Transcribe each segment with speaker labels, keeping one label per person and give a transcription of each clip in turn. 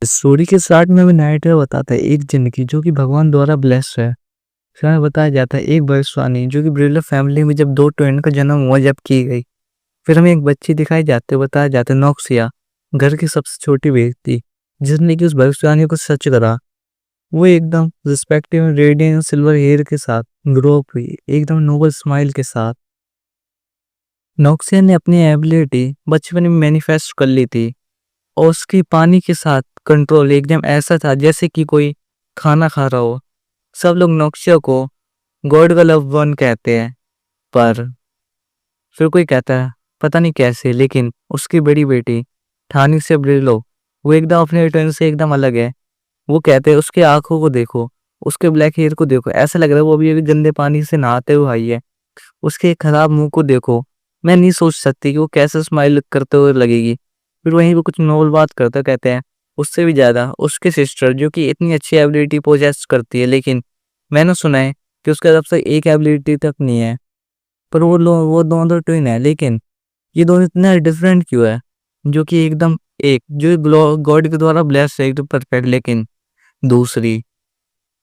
Speaker 1: Story के start में भी नाइटर बताता है एक जिंदगी जो कि भगवान द्वारा ब्लेस्ड है। फिर हमें बताया जाता है एक भविष्यवाणी जो कि ब्रिलर फैमिली में जब 2 ट्विन का जन्म हुआ जब की गई। फिर हमें एक बच्ची दिखाई जाते बताया जाता है नोक्सिया, घर की सबसे छोटी बेटी जिसने कि उस भविष्यवाणी को सच करा। वो एकदम रिस्पेक्टिव रेडियंट सिल्वर हेयर के साथ ग्रो अप हुई, एकदम नोबल स्माइल के साथ। नोक्सिया ने अपनी एबिलिटी बचपन में मैनिफेस्ट कर ली थी और उसकी पानी के साथ कंट्रोल एकदम ऐसा था जैसे कि कोई खाना खा रहा हो। सब लोग नोक्सिया को गॉड का लव वन कहते हैं, पर फिर कोई कहता है पता नहीं कैसे, लेकिन उसकी बड़ी बेटी ठानी से ब्रिलो वो एकदम अपने रिटर्न से एकदम अलग है। वो कहते हैं उसके आंखों को देखो, उसके ब्लैक हेयर को देखो, ऐसा लग रहा है वो अभी अभी गंदे पानी से नहाते हुए आई है। उसके खराब मुंह को देखो, मैं नहीं सोच सकती कि वो कैसे स्माइल करते हुए लगेगी। फिर वहीं वो कुछ नोबल बात करते कहते हैं उससे भी ज्यादा उसके सिस्टर जो कि इतनी अच्छी एबिलिटी पोजेस करती है, लेकिन मैंने सुना है कि उसके तरफ से एक एबिलिटी तक नहीं है। पर वो दोनों तो ट्विन है, लेकिन ये दोनों इतने डिफरेंट क्यों है? जो कि एकदम एक जो गॉड के द्वारा ब्लेस्ड है एकदम परफेक्ट, लेकिन दूसरी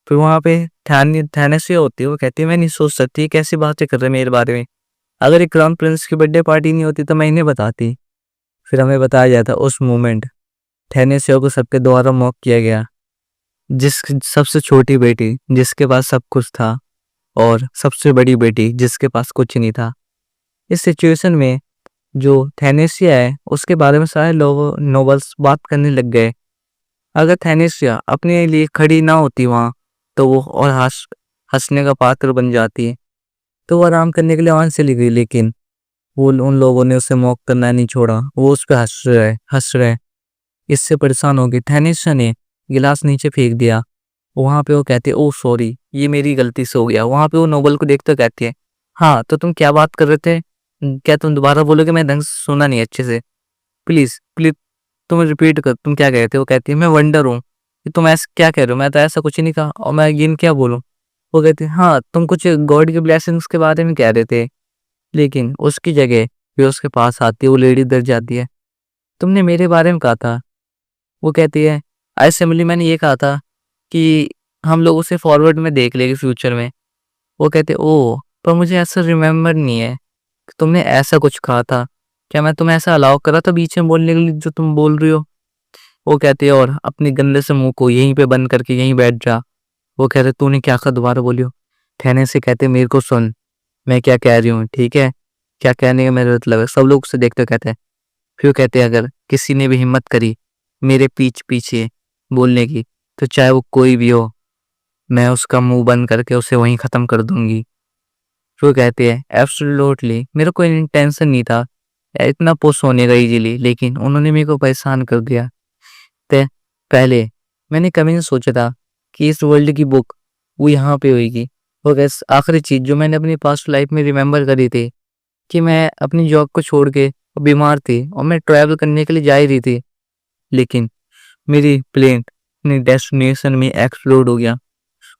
Speaker 1: फिर वहां पे थैनेसिया होती है। वो कहती है मैं नहीं सोच सकती कैसी बातें कर रहे हैं मेरे बारे में। अगर एक क्राउन प्रिंस की बर्थडे पार्टी नहीं होती तो मैं इन्हें बताती। फिर हमें बताया जाता उस मोमेंट थैनेसिया को सबके द्वारा मॉक किया गया, जिस सबसे छोटी बेटी जिसके पास सब कुछ था और सबसे बड़ी बेटी जिसके पास कुछ नहीं था। इस सिचुएशन में जो थैनेसिया है उसके बारे में सारे लोग नोबल्स बात करने लग गए। अगर थैनेसिया अपने लिए खड़ी ना होती वहां तो वो और हंसने का पात्र बन जाती। तो वो आराम करने के लिए वहां चली गई, लेकिन वो उन लोगों ने उसे मॉक करना नहीं छोड़ा। वो उस पर हंस रहे। इससे परेशान हो गई थैनेसिया ने गिलास नीचे फेंक दिया। वहां पे वो कहते ओ सॉरी ये मेरी गलती से हो गया। वहां पे वो नोबल को देखते कहती है हाँ तो तुम क्या बात कर रहे थे, क्या तुम दोबारा बोलोगे? मैं ढंग से सुना नहीं अच्छे से, प्लीज प्लीज तुम रिपीट कर, तुम क्या कह रहे थे? वो कहती है मैं वंडर हूँ कि तुम ऐसा क्या कह रहे हो, मैं तो ऐसा कुछ ही नहीं कहा और मैं अगेन क्या बोलूं। वो कहती है हाँ तुम कुछ गॉड की ब्लेसिंग्स के बारे में कह रहे थे, लेकिन उसकी जगह फिर उसके पास आती है वो लेडी डर जाती है। तुमने मेरे बारे में कहा था। वो कहती है असेंबली मैंने ये कहा था कि हम लोग उसे फॉरवर्ड में देख लेंगे फ्यूचर में। वो कहते ओ पर मुझे ऐसा रिमेम्बर नहीं है कि तुमने ऐसा कुछ कहा था। क्या मैं तुम्हें ऐसा अलाउ करा था बीच में बोलने के लिए जो तुम बोल रही हो? वो कहते और अपने गंदे से मुंह को यहीं पे बंद करके यहीं बैठ जा। वो कहते तूने क्या कहा, दोबारा बोलियो। ठहने से कहते मेरे को सुन, मैं क्या कह रही हूँ ठीक है, क्या कहने का मेरा मतलब है। सब लोग उसे देखते कहते हैं। फिर कहते अगर किसी ने भी हिम्मत करी मेरे पीछे बोलने की तो चाहे वो कोई भी हो, मैं उसका मुंह बंद करके उसे वहीं खत्म कर दूंगी। फिर कहते हैं एब्सोल्युटली मेरा कोई इंटेंशन नहीं था इतना पुश होने का इजीली, लेकिन उन्होंने मेरे को परेशान कर दिया। ते पहले मैंने कभी नहीं सोचा था कि इस वर्ल्ड की बुक वो यहाँ पे होगी। और बस आखिरी चीज जो मैंने अपनी पास्ट लाइफ में रिमेम्बर करी थी कि मैं अपनी जॉब को छोड़ के बीमार थी और मैं ट्रैवल करने के लिए जा ही रही थी, लेकिन मेरी प्लेन अपनी डेस्टिनेशन में एक्सप्लोड हो गया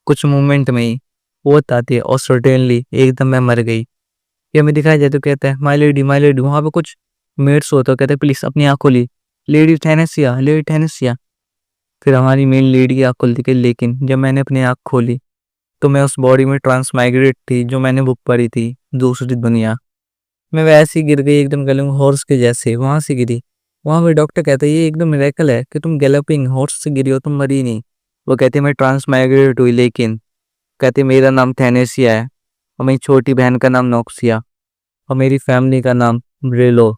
Speaker 1: कुछ मोमेंट में ही। वो बताती है और सर्टेनली एकदम मैं मर गई। ये हमें दिखाया जाए तो कहता है माई लेडी वहां पे कुछ मेड्स होता है। कहते हैं प्लीज अपनी आँख खोली, लेडी थैनेसिया। फिर हमारी मेन लेडी की आँख खुलती गई, लेकिन जब मैंने अपनी आँख खोली तो मैं उस बॉडी में ट्रांसमाइग्रेट थी जो मैंने बुक पढ़ी थी, दूसरी दुनिया। मैं वैसे ही गिर गई एकदम गैलोपिंग हॉर्स के जैसे, वहां से गिरी। वहां पे डॉक्टर कहता है ये एकदम मिरेकल है कि तुम गैलोपिंग हॉर्स से गिरी हो, तुम मरी नहीं। वो कहती है मैं ट्रांसमाइग्रेट हुई, लेकिन कहती है मेरा नाम थैनेसिया है और मेरी छोटी बहन का नाम नोक्सिया और मेरी फैमिली का नाम ब्रेलो,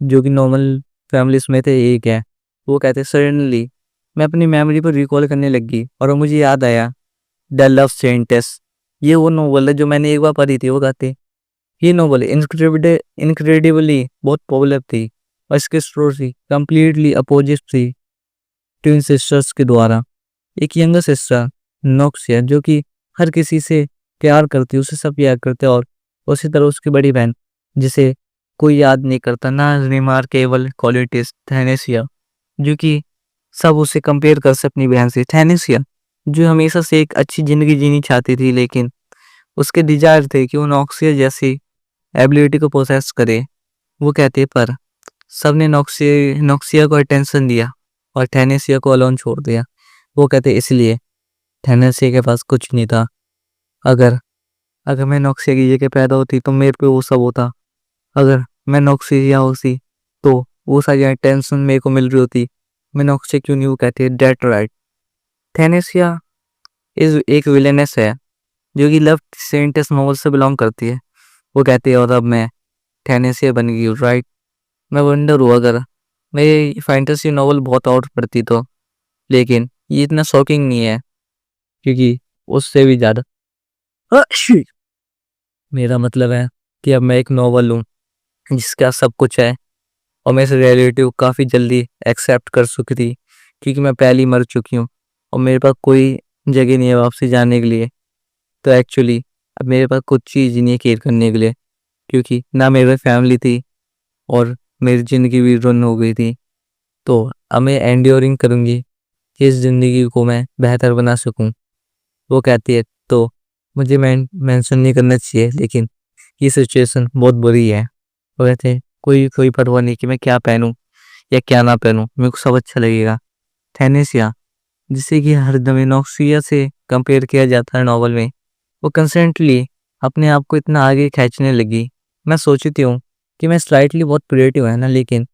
Speaker 1: जो कि नॉर्मल फैमिलीज में थे एक है। वो कहते सडनली मैं अपनी मेमोरी पर रिकॉल करने लगी और मुझे याद आया द लव सेंटेस, ये वो नोवेल है जो मैंने एक बार पढ़ी थी। वो कहते ये नोवेल इनक्रेडिबली बहुत पॉपुलर थी और इसकी स्टोरी कंप्लीटली अपोजिट थी ट्विन सिस्टर्स के द्वारा। एक यंगर सिस्टर नोक्सिया जो कि हर किसी से प्यार करती, उसे सब प्यार करते, और उसी तरह उसकी बड़ी बहन जिसे कोई याद नहीं करता, ना रिमार्केबल क्वालिटीज थैनेसिया जो कि सब उसे कंपेयर कर सकते अपनी बहन से। थैनेसिया जो हमेशा से एक अच्छी जिंदगी जीनी चाहती थी, लेकिन उसके डिजायर थे कि वो नोक्सिया जैसी एबिलिटी को प्रोसेस करे। वो कहते पर सबने नोक्सिया को अटेंशन दिया और थैनेसिया को अलोन छोड़ दिया। वो कहते इसलिए थैनेसिया के पास कुछ नहीं था। अगर अगर मैं नोक्सिया की जगह पैदा होती तो मेरे पे वो सब होता। अगर मैं नोक्सिया होती तो वो सारी अटेंशन मेरे को मिल रही होती। मैं नोक्सिया क्यों नहीं? वो कहती है डेट राइट। थैनेसिया इस एक विलेनेस है जो कि लव सेंटेस नॉवल से बिलोंग करती है। वो कहती है और अब मैं थैनेसिया बन गई हूँ, राइट। मैं वंडर हूँ अगर मैं ये फैंटेसी नॉवल बहुत आउट पढ़ती तो, लेकिन ये इतना शॉकिंग नहीं है क्योंकि उससे भी ज़्यादा मेरा मतलब है कि अब मैं एक नॉवल हूँ जिसका सब कुछ है और मैं इस रियलिटी को काफ़ी जल्दी एक्सेप्ट कर चुकी थी क्योंकि मैं पहले ही मर चुकी हूँ और मेरे पास कोई जगह नहीं है वापसी जाने के लिए। तो एक्चुअली अब मेरे पास कुछ चीज़ नहीं है केयर करने के लिए क्योंकि ना मेरे फैमिली थी और मेरी ज़िंदगी भी रन हो गई थी। तो अब मैं एंड्योरिंग करूँगी कि इस ज़िंदगी को मैं बेहतर बना सकूँ। वो कहती है तो मुझे मेंशन नहीं करना चाहिए लेकिन ये सिचुएशन बहुत बुरी है। वो कहते हैं कोई कोई परवाह नहीं कि मैं क्या पहनूं या क्या ना पहनूं, मेरे को सब अच्छा लगेगा। थैनेसिया जिसे कि हर दमे नोक्सिया से कंपेयर किया जाता है नॉवल में, वो कंसेंटली अपने आप को इतना आगे खींचने लगी। मैं सोचती हूँ कि मैं स्लाइटली बहुत क्रिएटिव है ना, लेकिन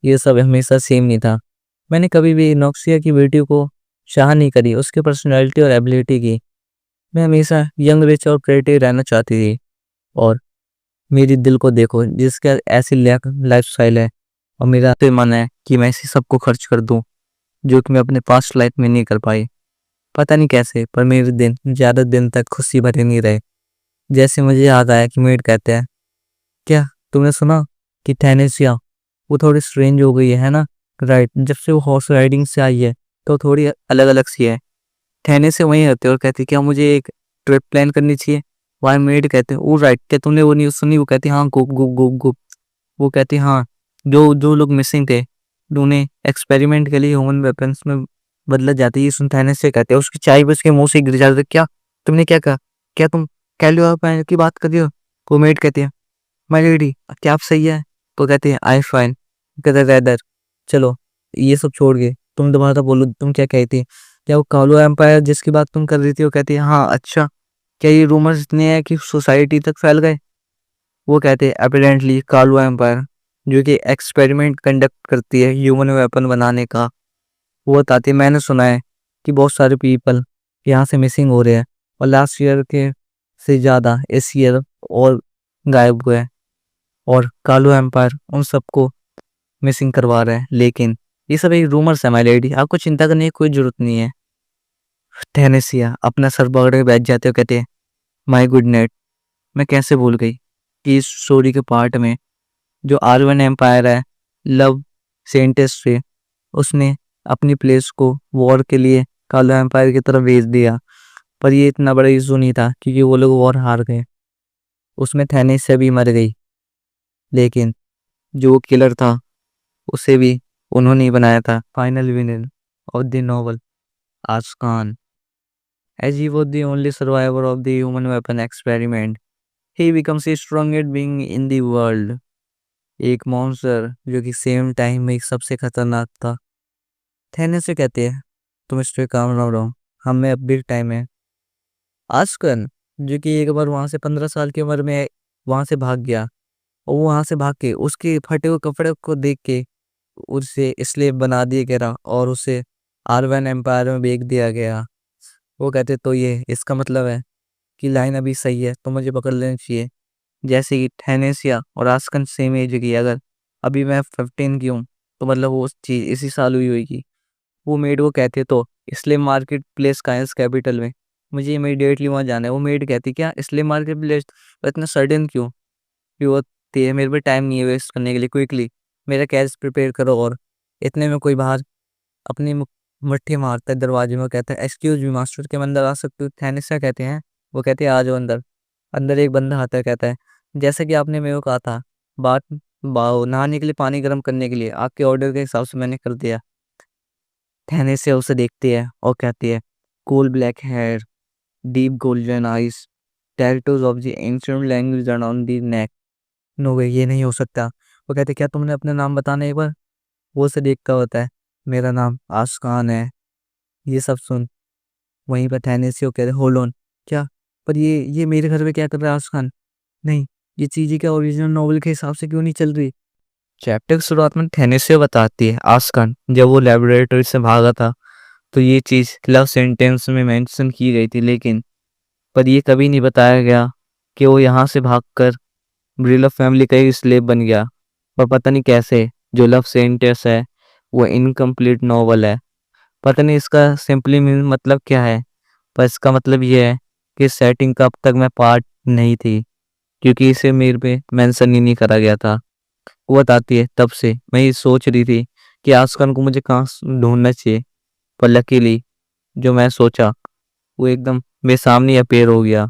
Speaker 1: ये सब हमेशा सेम नहीं था। मैंने कभी भी नोक्सिया की बेटी को चाह नहीं करी उसके पर्सनैलिटी और एबिलिटी की। मैं हमेशा यंग रिच और क्रिएटिव रहना चाहती थी। और मेरी दिल को देखो जिसका ऐसी लाइफ स्टाइल है और मेरा तो मन है कि मैं इसी सबको खर्च कर दूं जो कि मैं अपने पास्ट लाइफ में नहीं कर पाई। पता नहीं कैसे पर मेरे दिन ज़्यादा दिन तक खुशी भरे नहीं रहे। जैसे मुझे याद आया कि मेड कहते हैं क्या तुमने सुना कि थैनेसिया वो थोड़ी स्ट्रेंज हो गई है ना? राइट, जब से वो हॉर्स राइडिंग से आई है तो थोड़ी अलग अलग सी है। ठहने से वहीं होते और कहती क्या मुझे एक ट्रिप प्लान करनी चाहिए। वाई मेड कहते हैं ओ राइट, क्या तुमने वो न्यूज़ सुनी? वो कहती हाँ गुप गुप गुप गुप। वो कहती हाँ जो जो लोग मिसिंग थे उन्हें एक्सपेरिमेंट के लिए ह्यूमन वेपन्स में बदला जाता है। ये सुन थैनेस से कहते हैं उसकी चाय भी उसके मुंह से गिर जाती है। क्या तुमने क्या कहा? क्या तुम कैलियो की बात कर रही हो? वो मेड कहती है माय लेडी क्या आप सही है? तो कहती है आई फाइन। कहते वेदर चलो ये सब छोड़ के तुम दोबारा बोलो तुम क्या कहती है? क्या वो कालो एम्पायर जिसकी बात तुम कर रही थी? वो कहती है हाँ अच्छा, क्या ये रूमर्स इतने हैं कि सोसाइटी तक फैल गए? वो कहते हैं अपेरेंटली कालो एम्पायर जो कि एक्सपेरिमेंट कंडक्ट करती है ह्यूमन वेपन बनाने का, वो बताती है मैंने सुना है कि बहुत सारे पीपल यहाँ से मिसिंग हो रहे हैं और लास्ट ईयर के से ज़्यादा इस ईयर और गायब हुए हैं और कालो एम्पायर उन सबको मिसिंग करवा रहे हैं। लेकिन ये सब एक रूमर्स है माय लेडी, आपको चिंता करने की कोई जरूरत नहीं है। टेनेसिया अपना सर पकड़ के बैठ जाते हो कहते हैं माय गुड नाइट। मैं कैसे भूल गई कि इस स्टोरी के पार्ट में जो आर्यन एम्पायर है लव सेंटेस से उसने अपनी प्लेस को वॉर के लिए कालो एम्पायर की तरफ भेज दिया। पर ये इतना बड़ा इशू नहीं था क्योंकि वो लोग वॉर हार गए। उसमें थैनेसिया भी मर गई लेकिन जो किलर था उसे भी उन्होंने ही बनाया था। Final villain of the novel Askan, as he was the only survivor of the human weapon experiment, he becomes the strongest being in the world। एक मॉन्स्टर जो कि सेम टाइम में एक सबसे खतरनाक था। थैनेस से कहते हैं तुम इस पे काम ना रहो, हम में अब भी टाइम है। आस्कन जो कि एक बार वहां से 15 साल की उम्र में वहां से भाग गया और वो वहां से भाग के उसके फटे हुए कपड़े को देख के उसे स्लेव बना दिया गया और उसे आर्वन एम्पायर में बेच दिया गया। वो कहते तो ये इसका मतलब है कि लाइन अभी सही है तो मुझे पकड़ लेना चाहिए। जैसे कि थैनेसिया और आस्कन सेम एज की, अगर अभी मैं 15 की हूँ तो मतलब वो चीज़ इसी साल हुई होगी। वो मेड वो कहते तो इसलिए मार्केट प्लेस का है इस कैपिटल में, मुझे इमीडिएटली वहाँ जाना है। वो मेड कहती क्या इसलिए मार्केट प्लेस? इतना सडन क्यों? कि वो होती है मेरे पे टाइम नहीं है वेस्ट करने के लिए, क्विकली मेरा कैश प्रिपेयर करो। और इतने में कोई बाहर अपनी मट्ठी मारता है दरवाजे में, कहता है एक्सक्यूज मी मास्टर के अंदर आ सकते हो? थैनेसा कहते हैं वो कहते हैं आ जाओ अंदर। अंदर एक बंदा आता है कहता है जैसा कि आपने मेरे को कहा था बात बाओ नहाने के लिए पानी गर्म करने के लिए आपके ऑर्डर के हिसाब से मैंने कर दिया। थैनेसा उसे देखती है और कहती है cool black hair, deep golden eyes, tattoos of the ancient language around the neck. No way ये नहीं हो सकता। वो कहते क्या तुमने अपना नाम बताना एक बार? वो उसे देखता होता है मेरा नाम आशकान है। ये सब सुन वहीं पर थैनेसियो कह रहे होल्ड ऑन। क्या? पर ये मेरे घर में क्या कर रहा है आशकान? नहीं, ये चीजें क्या ओरिजिनल नॉवेल के हिसाब से क्यों नहीं चल रही? चैप्टर की शुरुआत में थैनेसियो बताती है आशकान जब वो लेबोरेटरी से भागा था तो ये चीज लव सेंटेंस में मेंशन की गई थी, लेकिन पर ये कभी नहीं बताया गया कि वो यहाँ से भागकर ब्रिलर फैमिली का ही स्लेब बन गया। पर पता नहीं कैसे जो लव सेंटेंस है वो इनकम्प्लीट नॉवल है। पता नहीं इसका सिंपली मतलब क्या है, पर इसका मतलब ये है कि सेटिंग का अब तक मैं पार्ट नहीं थी क्योंकि इसे मेरे पे मेंशन ही नहीं करा गया था। वो बताती है तब से मैं ये सोच रही थी कि आस्कान को मुझे कहाँ ढूंढना चाहिए, पर लकीली जो मैं सोचा वो एकदम मेरे सामने अपेयर हो गया।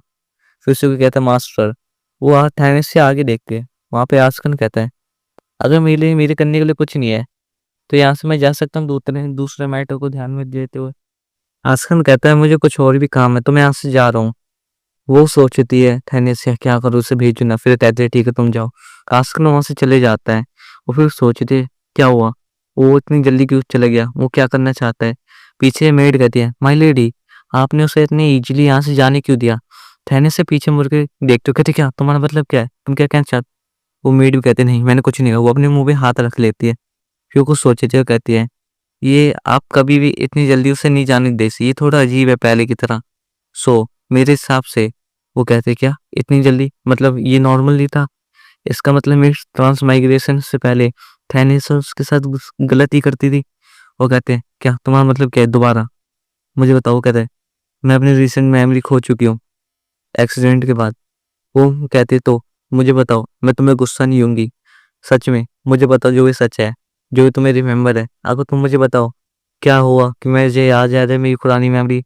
Speaker 1: फिर उसे कोई कहता है मास्टर। वो थानेस से आगे देखते हैं, वहाँ पे आस्कन कहता है अगर मेरे करने के लिए कुछ नहीं है तो यहाँ से मैं जा सकता हूँ दूसरे दूसरे मैटर को ध्यान में देते हुए। आस्कन कहता है मुझे कुछ और भी काम है तो मैं यहाँ से जा रहा हूँ। वो सोचती है थानेस से क्या करूँ, उसे भेजू ना, फिर कहते हैं ठीक है तुम जाओ। आस्कन वहाँ से चले जाता है। वो फिर सोचती है क्या हुआ, वो इतनी जल्दी क्यों चला गया, वो क्या करना चाहता है। पीछे मेड कहती है माई लेडी, आपने उसे इतनी इजीली यहाँ से जाने क्यों दिया। थैने से पीछे मुड़ के देखते हो, कहते क्या तुम्हारा मतलब क्या है, तुम क्या कहना चाहते। वो मेड भी कहते नहीं मैंने कुछ नहीं कहा। वो अपने मुंह पे हाथ रख लेती है। फिर कुछ सोचते हुए कहती है ये आप कभी भी इतनी जल्दी उसे नहीं जाने दे सी, ये थोड़ा अजीब है पहले की तरह। सो मेरे हिसाब से वो कहते क्या इतनी जल्दी, मतलब ये नॉर्मल नहीं था। इसका मतलब मेरी ट्रांसमाइग्रेशन से पहले थैनेस उसके साथ गलती करती थी। वो कहते हैं क्या तुम्हारा मतलब क्या है, दोबारा मुझे बताओ। वो कहते हैं मैं अपनी रिसेंट मेमोरी खो चुकी हूँ एक्सीडेंट के बाद। वो कहते तो मुझे बताओ, मैं तुम्हें गुस्सा नहीं होंगी, सच में मुझे बताओ जो ये सच है, जो ये तुम्हें रिमेम्बर है। अगर तुम मुझे बताओ क्या हुआ कि मुझे याद है मेरी पुरानी मेमोरी।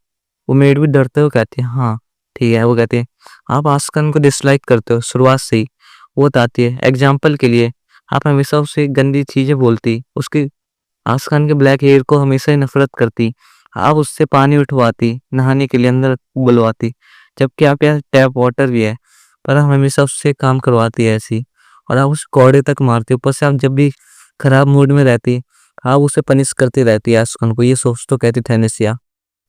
Speaker 1: वो मेड भी डरते हुए कहती है हाँ ठीक है। वो कहते हैं आप आस्कन को डिसलाइक करते हो शुरुआत से ही। वो बताती है एग्जाम्पल के लिए आप हमेशा उसे गंदी चीजें बोलती, उसके आस्कान के ब्लैक हेयर को हमेशा ही नफरत करती। आप उससे पानी उठवाती, नहाने के लिए अंदर बुलवाती, जबकि आपके यहाँ टैप वाटर भी है, पर आप हमेशा उससे काम करवाती है ऐसी। और आप उस कौड़े तक मारती, ऊपर से आप जब भी खराब मूड में रहती आप उसे पनिश करती रहती है आस्कान को। ये सोच तो कहती थैनेसिया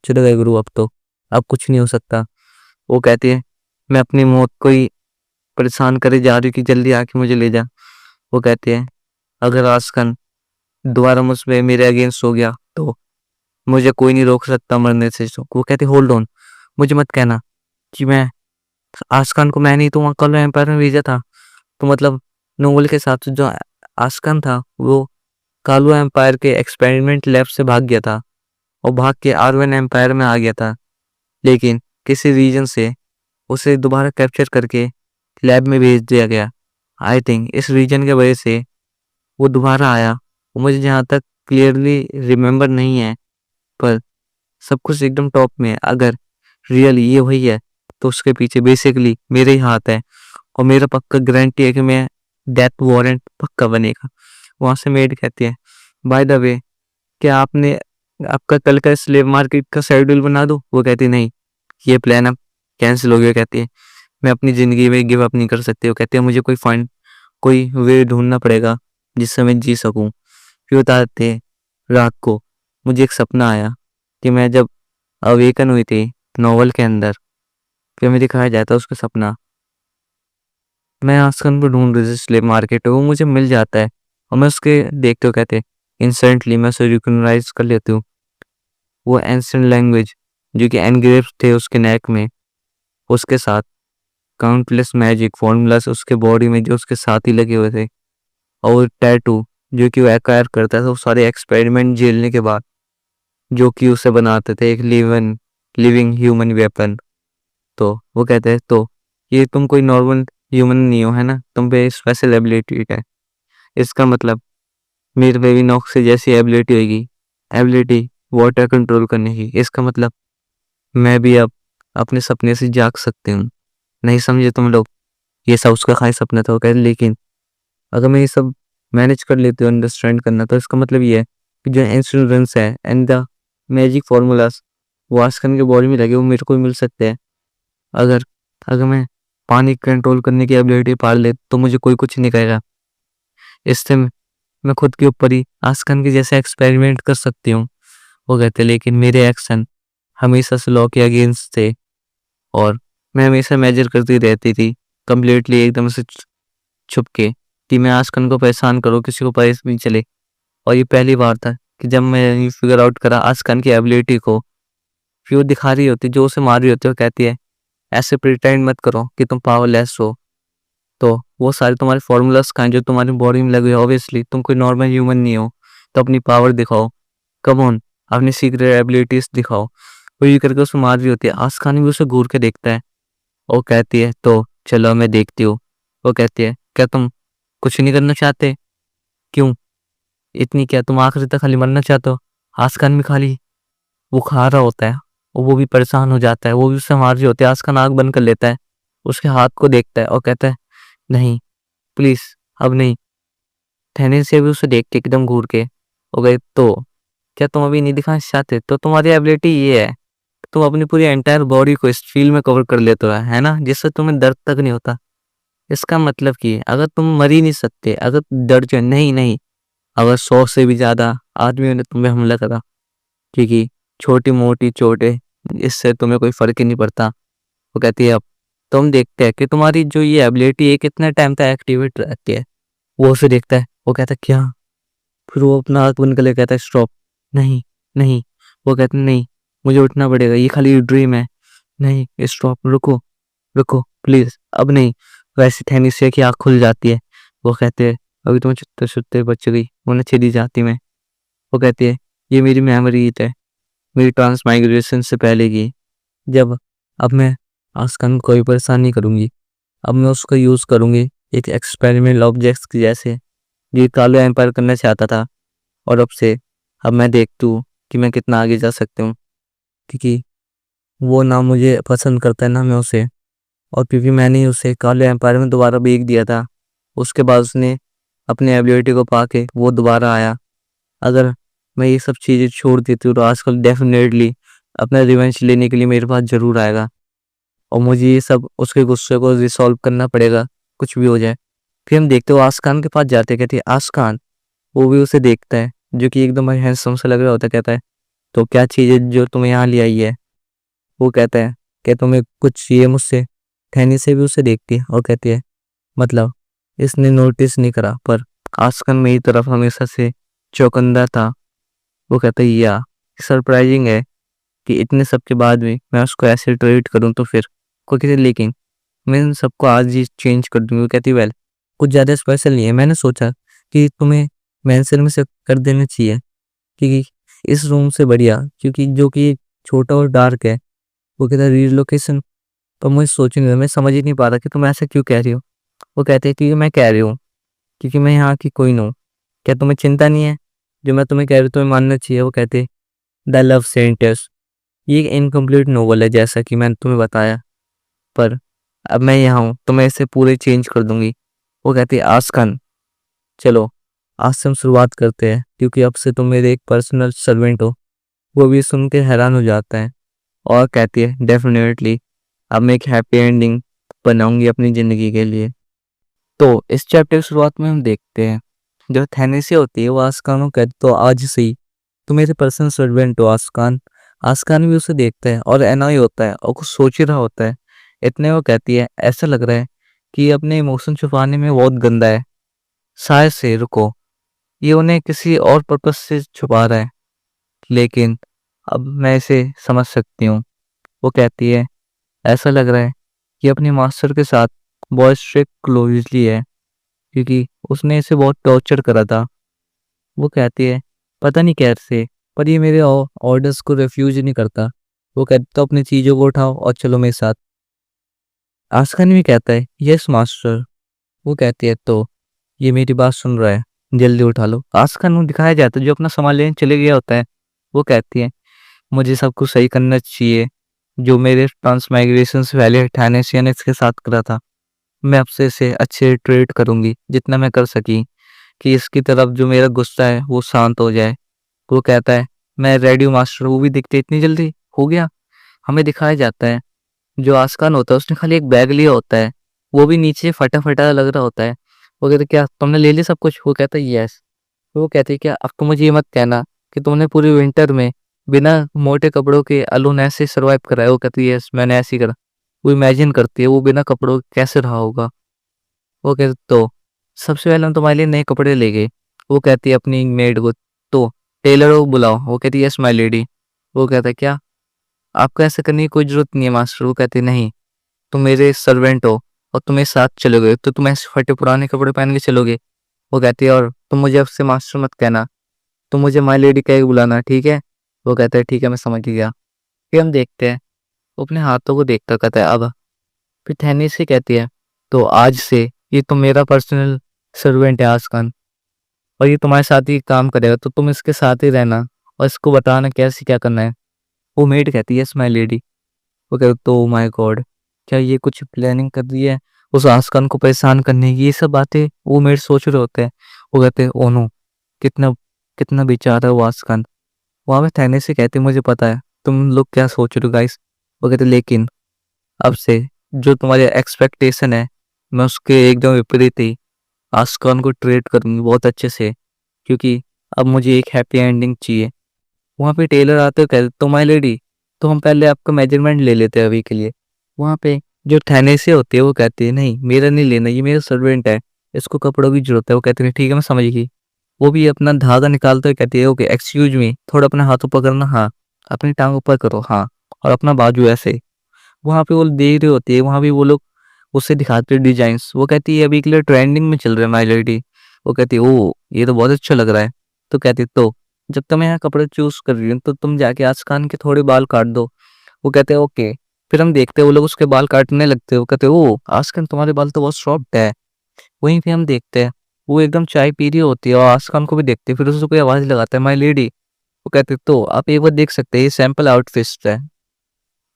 Speaker 1: चलो गए गुरु, अब कुछ नहीं हो सकता। वो कहती है मैं अपनी मौत को ही परेशान करे जा रही हूँ कि जल्दी आके मुझे ले जा। वो कहते हैं अगर आस्कान दोबारा मुझ पे मेरे अगेंस्ट हो गया तो मुझे कोई नहीं रोक सकता मरने से। तो वो कहते होल्ड ऑन, मुझे मत कहना कि मैं आस्कान को मैंने ही तो वहाँ कालो एम्पायर में भेजा था। तो मतलब नोवेल के हिसाब से जो आस्कान था वो कालो एम्पायर के एक्सपेरिमेंट लैब से भाग गया था और भाग के आरवन एम्पायर में आ गया था, लेकिन किसी रीजन से उसे दोबारा कैप्चर करके लैब में भेज दिया गया। आई थिंक इस रीजन के वजह से वो दोबारा आया। वो मुझे जहाँ तक क्लियरली रिमेम्बर नहीं है, पर सब कुछ एकदम टॉप में है। अगर रियली ये वही है तो उसके पीछे बेसिकली मेरे ही हाथ है और मेरा पक्का गारंटी है कि मैं डेथ वारंट पक्का बनेगा। वहां से मेड कहती है बाय द वे क्या आपने आपका कल का स्लेव मार्केट का शेड्यूल बना दो। वो कहती नहीं ये प्लान अब कैंसिल हो गया। कहती है मैं अपनी जिंदगी में गिव अप नहीं कर सकती। वो कहती है मुझे कोई वे ढूंढना पड़ेगा जिससे मैं जी सकूं। फिर बताते हैं रात को मुझे एक सपना आया कि मैं जब अवेकन हुई थी नॉवल के अंदर, फिर मैं दिखाया जाता उसका सपना मैं आस्कन को ढूंढ रही थी स्लेव मार्केट, वो मुझे मिल जाता है और मैं उसके देखते हो कहते इंस्टेंटली मैं उसे रिकॉग्नाइज कर लेती हूँ। वो एंशिएंट लैंग्वेज जो कि एनग्रेव थे उसके नेक में, उसके साथ काउंटलेस मैजिक फॉर्मूलास उसके बॉडी में जो उसके साथ ही लगे हुए थे, और टैटू जो कि वो एक्वायर करता था वो सारे एक्सपेरिमेंट झेलने के बाद जो कि उसे बनाते थे एक लिविंग ह्यूमन वेपन। तो वो कहते हैं तो ये तुम कोई नॉर्मल ह्यूमन नहीं हो है ना, तुम पे स्पेशल एबिलिटी है। इसका मतलब मेरे पे भी नॉक्स से जैसी एबिलिटी होगी, एबिलिटी वाटर कंट्रोल करने की। इसका मतलब मैं भी अब अपने सपने से जाग सकती हूँ। नहीं समझे तुम लोग, ये सब उसका खाली सपना था। वो कहते लेकिन अगर मैं ये सब मैनेज कर लेती हूँ अंडरस्टैंड करना, तो इसका मतलब ये है कि जो इंस्ट्रूमेंट्स है एंड द मैजिक फॉर्मूलाज वो आस्कन के बॉडी में लगे वो मेरे को भी मिल सकते हैं। अगर अगर मैं पानी कंट्रोल करने की एबिलिटी पाल ले तो मुझे कोई कुछ नहीं कहेगा। इससे मैं खुद के ऊपर ही आस्कान के जैसे एक्सपेरिमेंट कर सकती हूँ। वो कहते लेकिन मेरे एक्शन हमेशा से लॉ के अगेंस्ट थे और मैं हमेशा मेजर करती रहती थी कंप्लीटली एकदम से छुप के कि मैं आस्कान को परेशान करूँ, किसी को पता नहीं चले। और ये पहली बार था कि जब मैं फिगर आउट करा आस्कान की एबिलिटी को। फिर वो दिखा रही होती, जो उसे मार रही होती है, वो कहती है ऐसे प्रिटेंड मत करो कि तुम पावरलेस हो। तो वो सारे तुम्हारे फॉर्मूलाज का जो तुम्हारी बॉडी में लगे, ऑब्वियसली तुम कोई नॉर्मल ह्यूमन नहीं हो, तो अपनी पावर दिखाओ, कम ऑन, अपनी सीक्रेट एबिलिटीज दिखाओ। वो ये करके उसे मार रही होती है। आस्कान भी उसे घूर के देखता है। वो कहती है तो चलो मैं देखती हूँ। वो कहती है क्या तुम कुछ नहीं करना चाहते? क्यों इतनी, क्या तुम आखिरी तक खाली मरना चाहते हो? आस्कान भी खाली वो खा रहा होता है और वो भी परेशान हो जाता है। वो भी उससे मार रही होती है। आस्कान आँख बंद कर लेता है, उसके हाथ को देखता है और कहता है नहीं प्लीज अब नहीं। ठहरने से भी उसे देख के एकदम घूर के हो गए। तो क्या तुम अभी नहीं दिखाना चाहते? तो तुम्हारी एबिलिटी ये है, तुम अपनी पूरी एंटायर बॉडी को इस फील्ड में कवर कर लेते हो, है ना, जिससे तुम्हें दर्द तक नहीं होता। इसका मतलब कि अगर तुम मर ही नहीं सकते, अगर दर्द जो है, नहीं नहीं, अगर 100 से भी ज्यादा आदमियों ने तुम्हें हमला करा, क्योंकि छोटी मोटी चोटें, इससे तुम्हें कोई फर्क ही नहीं पड़ता। वो कहती है अब तुम देखते हैं कि तुम्हारी जो ये एबिलिटी है कितने टाइम तक एक्टिवेट रहती है। वो उसे देखता है, वो कहता है क्या? फिर वो अपना हाथ बंद कर ले, कहता है स्टॉप, नहीं नहीं। वो कहते हैं नहीं, मुझे उठना पड़ेगा, ये खाली ड्रीम है, नहीं स्टॉप, रुको रुको प्लीज अब नहीं। वैसे थैनी से की आँख खुल जाती है। वो कहते हैं अभी तुम छुट्टे छुट्टे बच गई, उन्हें चली जाती मैं। वो कहती है ये मेरी मेमोरी है, मेरी ट्रांसमाइग्रेशन से पहले की, जब अब मैं आस्कान को कोई परेशान नहीं करूंगी। अब मैं उसका यूज करूंगी एक एक्सपेरिमेंट ऑब्जेक्ट्स की जैसे, ये कालो एम्पायर करना चाहता था। और अब मैं देखती हूँ कि मैं कितना आगे जा सकती हूँ, क्योंकि वो ना मुझे पसंद करता है ना मैं उसे। और क्योंकि मैंने उसे काले एम्पायर में दोबारा बेच दिया था, उसके बाद उसने अपनी एबिलिटी को पाके वो दोबारा आया। अगर मैं ये सब चीज़ें छोड़ देती हूँ तो आजकल डेफिनेटली अपना रिवेंज लेने के लिए मेरे पास ज़रूर आएगा और मुझे ये सब उसके गुस्से को रिसॉल्व करना पड़ेगा, कुछ भी हो जाए। फिर हम देखते हो आस्कान के पास जाते, कहते हैं आस्कान। वो भी उसे देखता है, जो कि एकदम हैंडसम सा लग रहा होता है। कहता है तो क्या चीज़ है जो तुम्हें यहाँ ले आई है? वो कहता है कि तुम्हें कुछ चाहिए मुझसे? ठहनी से भी उसे देखती है और कहती है मतलब इसने नोटिस नहीं करा, पर आस्कान मेरी तरफ हमेशा से चौकन्ना था। वो कहता है या सरप्राइजिंग है कि इतने सब के बाद भी मैं उसको ऐसे ट्रीट करूं, तो फिर कोई कहते लेकिन मैं इन सबको आज ही चेंज कर दूंगी। वो कहती वेल कुछ ज़्यादा स्पेशल नहीं है, मैंने सोचा कि तुम्हें मेंशन में से कर देना चाहिए, क्योंकि इस रूम से बढ़िया, क्योंकि जो कि छोटा और डार्क है। वो कहता है रिलोकेशन, पर मुझे सोचने, मैं समझ ही नहीं पा रहा कि तुम ऐसा क्यों कह रही हो। वो कहते हैं क्योंकि मैं कह रही हूँ, क्योंकि मैं यहाँ की कोई हूँ। क्या तुम्हें चिंता नहीं है? जो मैं तुम्हें कह रही हूँ तुम्हें मानना चाहिए। वो कहते द लव सेंटर्स, ये एक इनकम्प्लीट नोवेल है जैसा कि मैंने तुम्हें बताया, पर अब मैं यहाँ हूँ तो मैं इसे पूरे चेंज कर दूंगी। वो कहती है आस्कान चलो आज से हम शुरुआत करते हैं, क्योंकि अब से तुम मेरे एक पर्सनल सर्वेंट हो। वो भी सुन के हैरान हो जाता है और कहती है डेफिनेटली अब मैं एक हैप्पी एंडिंग बनाऊंगी अपनी ज़िंदगी के लिए। तो इस चैप्टर की शुरुआत में हम देखते हैं जो थैनेसी होती है वो आस्कान को कहती तो आज से ही तुम मेरे पर्सनल सर्वेंट हो आस्कान। आस्कान भी उसे देखता है और एनॉय होता है और कुछ सोच ही रहा होता है। इतने वो कहती है ऐसा लग रहा है कि ये अपने इमोशन छुपाने में बहुत गंदा है, शायद से रुको ये उन्हें किसी और पर्पस से छुपा रहा है, लेकिन अब मैं इसे समझ सकती हूँ। वो कहती है ऐसा लग रहा है कि अपने मास्टर के साथ बहुत स्ट्रिक्ट क्लोजली है, क्योंकि उसने इसे बहुत टॉर्चर करा था। वो कहती है पता नहीं कैसे, पर ये मेरे ऑर्डर्स को रिफ्यूज नहीं करता। वो कहता तो अपनी चीज़ों को उठाओ और चलो मेरे साथ। आस्कान भी कहता है यस मास्टर। वो कहती है तो ये मेरी बात सुन रहा है, जल्दी उठा लो। आस्कान को दिखाया जाता है जो अपना सामान लेने चले गया होता है। वो कहती है मुझे सब कुछ सही करना चाहिए, जो मेरे ट्रांसमाइग्रेशन से पहले थानेसियनिक्स के साथ करा था। मैं आपसे इसे अच्छे ट्रीट करूंगी जितना मैं कर सकी, कि इसकी तरफ जो मेरा गुस्सा है वो शांत हो जाए। वो कहता है मैं रेडी हूँ मास्टर। वो भी दिखते इतनी जल्दी हो गया। हमें दिखाया जाता है जो आस्कान होता है उसने खाली एक बैग लिया होता है, वो भी नीचे फटा फटा लग रहा होता है। वो कहते क्या तुमने ले लिया सब कुछ? वो कहता है यस। वो कहती है क्या अब तुम मुझे ये मत कहना कि तुमने पूरी विंटर में बिना मोटे कपड़ों के अलोन ऐसे सर्वाइव करा है। वो कहती है यस मैंने ऐसे ही करा। वो इमेजिन करती है वो बिना कपड़ों के कैसे रहा होगा। वो कहते तो सबसे पहले हम तुम्हारे लिए नए कपड़े ले गए। वो कहती है अपनी मेड को तो टेलर को बुलाओ। वो कहती है यस माय लेडी। वो कहता है क्या आपको ऐसा करने की कोई जरूरत नहीं है मास्टर। वो कहते नहीं तुम मेरे सर्वेंट हो और तुम मेरे साथ चलोगे तो तुम ऐसे फटे पुराने कपड़े पहन के चलोगे। वो कहती है और तुम मुझे अब से मास्टर मत कहना, तुम मुझे माय लेडी कह के बुलाना ठीक है। वो कहता है ठीक है मैं समझ गया। फिर हम देखते हैं वो अपने हाथों को देखकर कहता है अब। फिर थैनी से कहती है तो आज से ये तो मेरा पर्सनल सर्वेंट है आसकान और ये तुम्हारे साथ ही काम करेगा तो तुम इसके साथ ही रहना और इसको बताना कैसे क्या करना है। वो मेड कहती है यस माय लेडी। वो कहते तो माय गॉड क्या ये कुछ प्लानिंग कर रही है उस आसकान को परेशान करने की। ये सब बातें वो मेड सोच रहे होते हैं। वो कहते हैं ओ नो कितना कितना बेचारा है वो आसकान। वहां पे थैने से कहते मुझे पता है तुम लोग क्या सोच रहे हो गाइस। वो कहते लेकिन अब से जो तुम्हारे एक्सपेक्टेशन है मैं उसके एकदम विपरीत ही आस्कान को ट्रीट करूंगी बहुत अच्छे से क्योंकि अब मुझे एक हैप्पी एंडिंग चाहिए। वहाँ पे टेलर आते कहते तो माय लेडी तो हम पहले आपका मेजरमेंट ले लेते हैं अभी के लिए। वहाँ पे जो थैने से होती है वो कहती है नहीं मेरा नहीं लेना ये मेरा सर्वेंट है इसको कपड़ों की जरूरत है। वो कहते हैं ठीक है मैं समझ गई। वो भी अपना धागा निकालते हुए कहती है ओके एक्सक्यूज मी थोड़ा अपना हाथ ऊपर करना हाँ अपनी टांग ऊपर करो हाँ और अपना बाजू ऐसे। वहाँ पे वो देख रही होती है वहाँ भी वो लोग उसे दिखाते हैं डिजाइन्स। वो कहती है अभी के लिए ट्रेंडिंग में चल रहा है माय लेडी। वो कहती है ओ ये तो बहुत अच्छा लग रहा है। तो कहती है तो जब तुम यहाँ कपड़े चूज कर रही हो तो तुम जाके आसकान के थोड़े बाल काट दो। वो कहते हैं ओके। फिर हम देखते हैं वो लोग उसके बाल काटने लगते हैं। वो कहते हैं ओ आसकान तुम्हारे बाल तो बहुत सॉफ्ट है। वहीं पे हम देखते हैं वो एकदम चाय पी रही होती है और आसकान को भी देखते हैं फिर उसको कोई आवाज लगाता है माय लेडी। वो कहते हैं तो आप एक बार देख सकते हैं ये सैंपल आउटफिट है।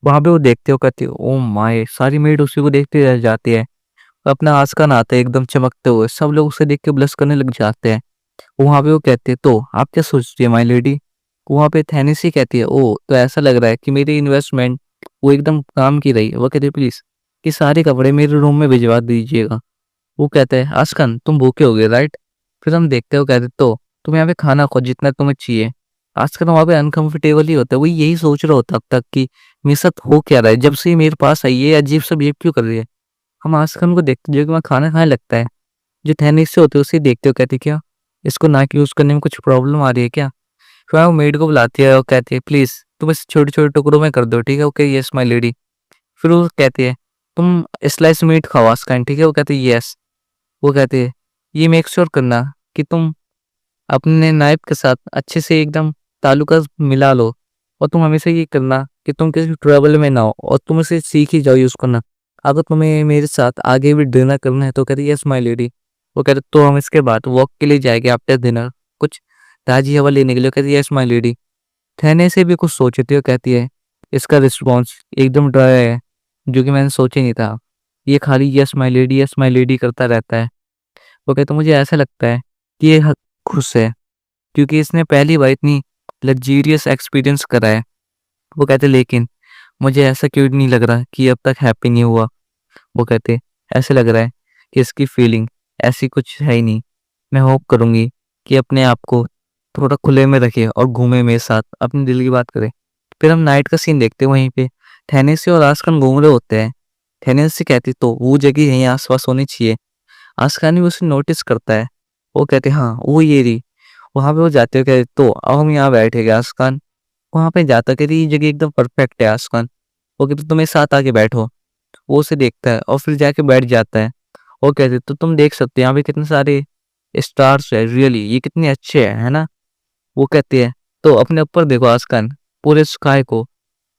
Speaker 1: वहां पे वो देखते हो कहते हो ओ माय सारी मेड उसी को देखते रह जाती है। अपना आस्कान आता है एकदम चमकते हुए सब लोग उसे देख के ब्लश करने लग जाते हैं। वहां पे वो कहते हैं तो आप क्या सोचती है माय लेडी। वहां पे थैनेसी कहती है ओ तो ऐसा लग रहा है कि मेरी इन्वेस्टमेंट वो एकदम काम की रही। वो कहते प्लीज कि सारे कपड़े मेरे रूम में भिजवा दीजिएगा। वो कहते हैं आस्कान तुम भूखे हो गए राइट। फिर हम देखते हो कहते तो तुम यहाँ पे खाना खो जितना तुम्हें चाहिए। आजकल वहाँ पे अनकंफर्टेबल ही होता है वो यही सोच रहा होता अब तक कि मेरे साथ हो क्या रहा है जब से ये मेरे पास आई है अजीब सा बिहेव क्यों कर रही है। हम आजकल को देखते जो कि वहाँ खाना खाने लगता है जो थैनिक से होते हैं उसे देखते हो कहती क्या इसको नाक यूज करने में कुछ प्रॉब्लम आ रही है क्या। फिर वो मेड को बुलाती है और कहती है प्लीज तुम इसे छोटे छोटे टुकड़ों में कर दो ठीक है ओके यस माय लेडी। फिर वो कहती है तुम स्लाइस मीट खाओ आस्कान ठीक है। वो कहती है यस। वो कहती है ये मेक श्योर करना कि तुम अपने नाइफ के साथ अच्छे से एकदम तालुका मिला लो और तुम हमेशा ये करना कि तुम किसी ट्रैवल में ना हो और तुम इसे सीख ही जाओ यूज करना। अगर तुम्हें मेरे साथ आगे भी डिनर करना है तो कहती यस माय लेडी। वो कहते तो हम इसके बाद वॉक के लिए जाएंगे आफ्टर डिनर कुछ ताजी हवा लेने के लिए। कहती यस माय लेडी। ठहने से भी कुछ सोचती हो कहती है इसका रिस्पॉन्स एकदम ड्राई है जो कि मैंने सोचा ही नहीं था। ये खाली यस माय लेडी करता रहता है। वो कहते मुझे ऐसा लगता है कि ये खुश है क्योंकि इसने पहली बार इतनी लग्जीरियस एक्सपीरियंस करा है। वो कहते लेकिन मुझे ऐसा क्यों नहीं लग रहा कि अब तक हैप्पी नहीं हुआ। वो कहते ऐसे लग रहा है कि इसकी फीलिंग ऐसी कुछ है ही नहीं। मैं होप करूंगी कि अपने आप को थोड़ा खुले में रखे और घूमे मेरे साथ अपने दिल की बात करे। फिर हम नाइट का सीन देखते हैं वहीं पे थैनेसी और आस्कान घूम रहे होते हैं। थैनेसी कहती तो वो जगह यहीं आसपास होनी चाहिए। आस्कान भी उसे नोटिस करता है। वो कहते हाँ वो ये रही। वहां पे वो जाते हो कहते तो अब हम यहाँ बैठेंगे आस्कान। वहां पे जाता कहती ये जगह एकदम परफेक्ट है आस्कान। वो कहते तुम्हें साथ आके बैठो। वो उसे देखता है और फिर जाके बैठ जाता है। वो कहते तो तुम देख सकते हो यहाँ पे कितने सारे स्टार्स है रियली ये कितने अच्छे हैं है ना। वो कहती है तो अपने ऊपर देखो आस्कान पूरे स्काई को।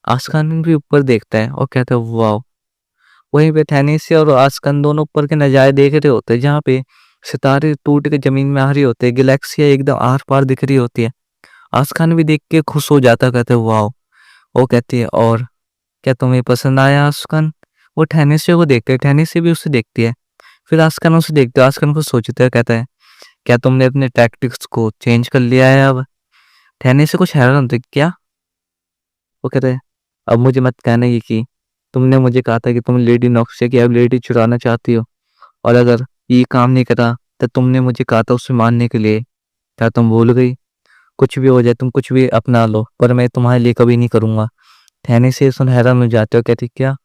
Speaker 1: आस्कान भी ऊपर देखता है और कहता है वाह। वहीं पे थैनेसी और आस्कान दोनों ऊपर के नजारे देख रहे होते हैं जहाँ पे सितारे टूट के जमीन में आ रही होते हैं गैलेक्सियां एकदम आर पार दिख रही होती है। आस्कान भी देख के खुश हो जाता कहते हैं वाह। वो कहती है और क्या तुम्हें पसंद आया आस्कान। वो ठहनेसी को देखते है ठहनेसी भी उसे देखती है। फिर आस्कान उसे देखते है आस्कान को सोचते है कहता है क्या तुमने अपने टैक्टिक्स को चेंज कर लिया है अब। ठहनेसी कुछ हैरान होते क्या। वो कहते हैं अब मुझे मत कहना ये कि तुमने मुझे कहा था कि तुम लेडी नॉक्सिया की अब लेडी चुराना चाहती हो और अगर ये काम नहीं करा तो तुमने मुझे कहा था उसे मारने के लिए। क्या तुम भूल गई? कुछ भी हो जाए तुम कुछ भी अपना लो, पर मैं तुम्हारे लिए कभी नहीं करूँगा। ठहरने से सुन हैरान हो जाते हो, कहती क्या?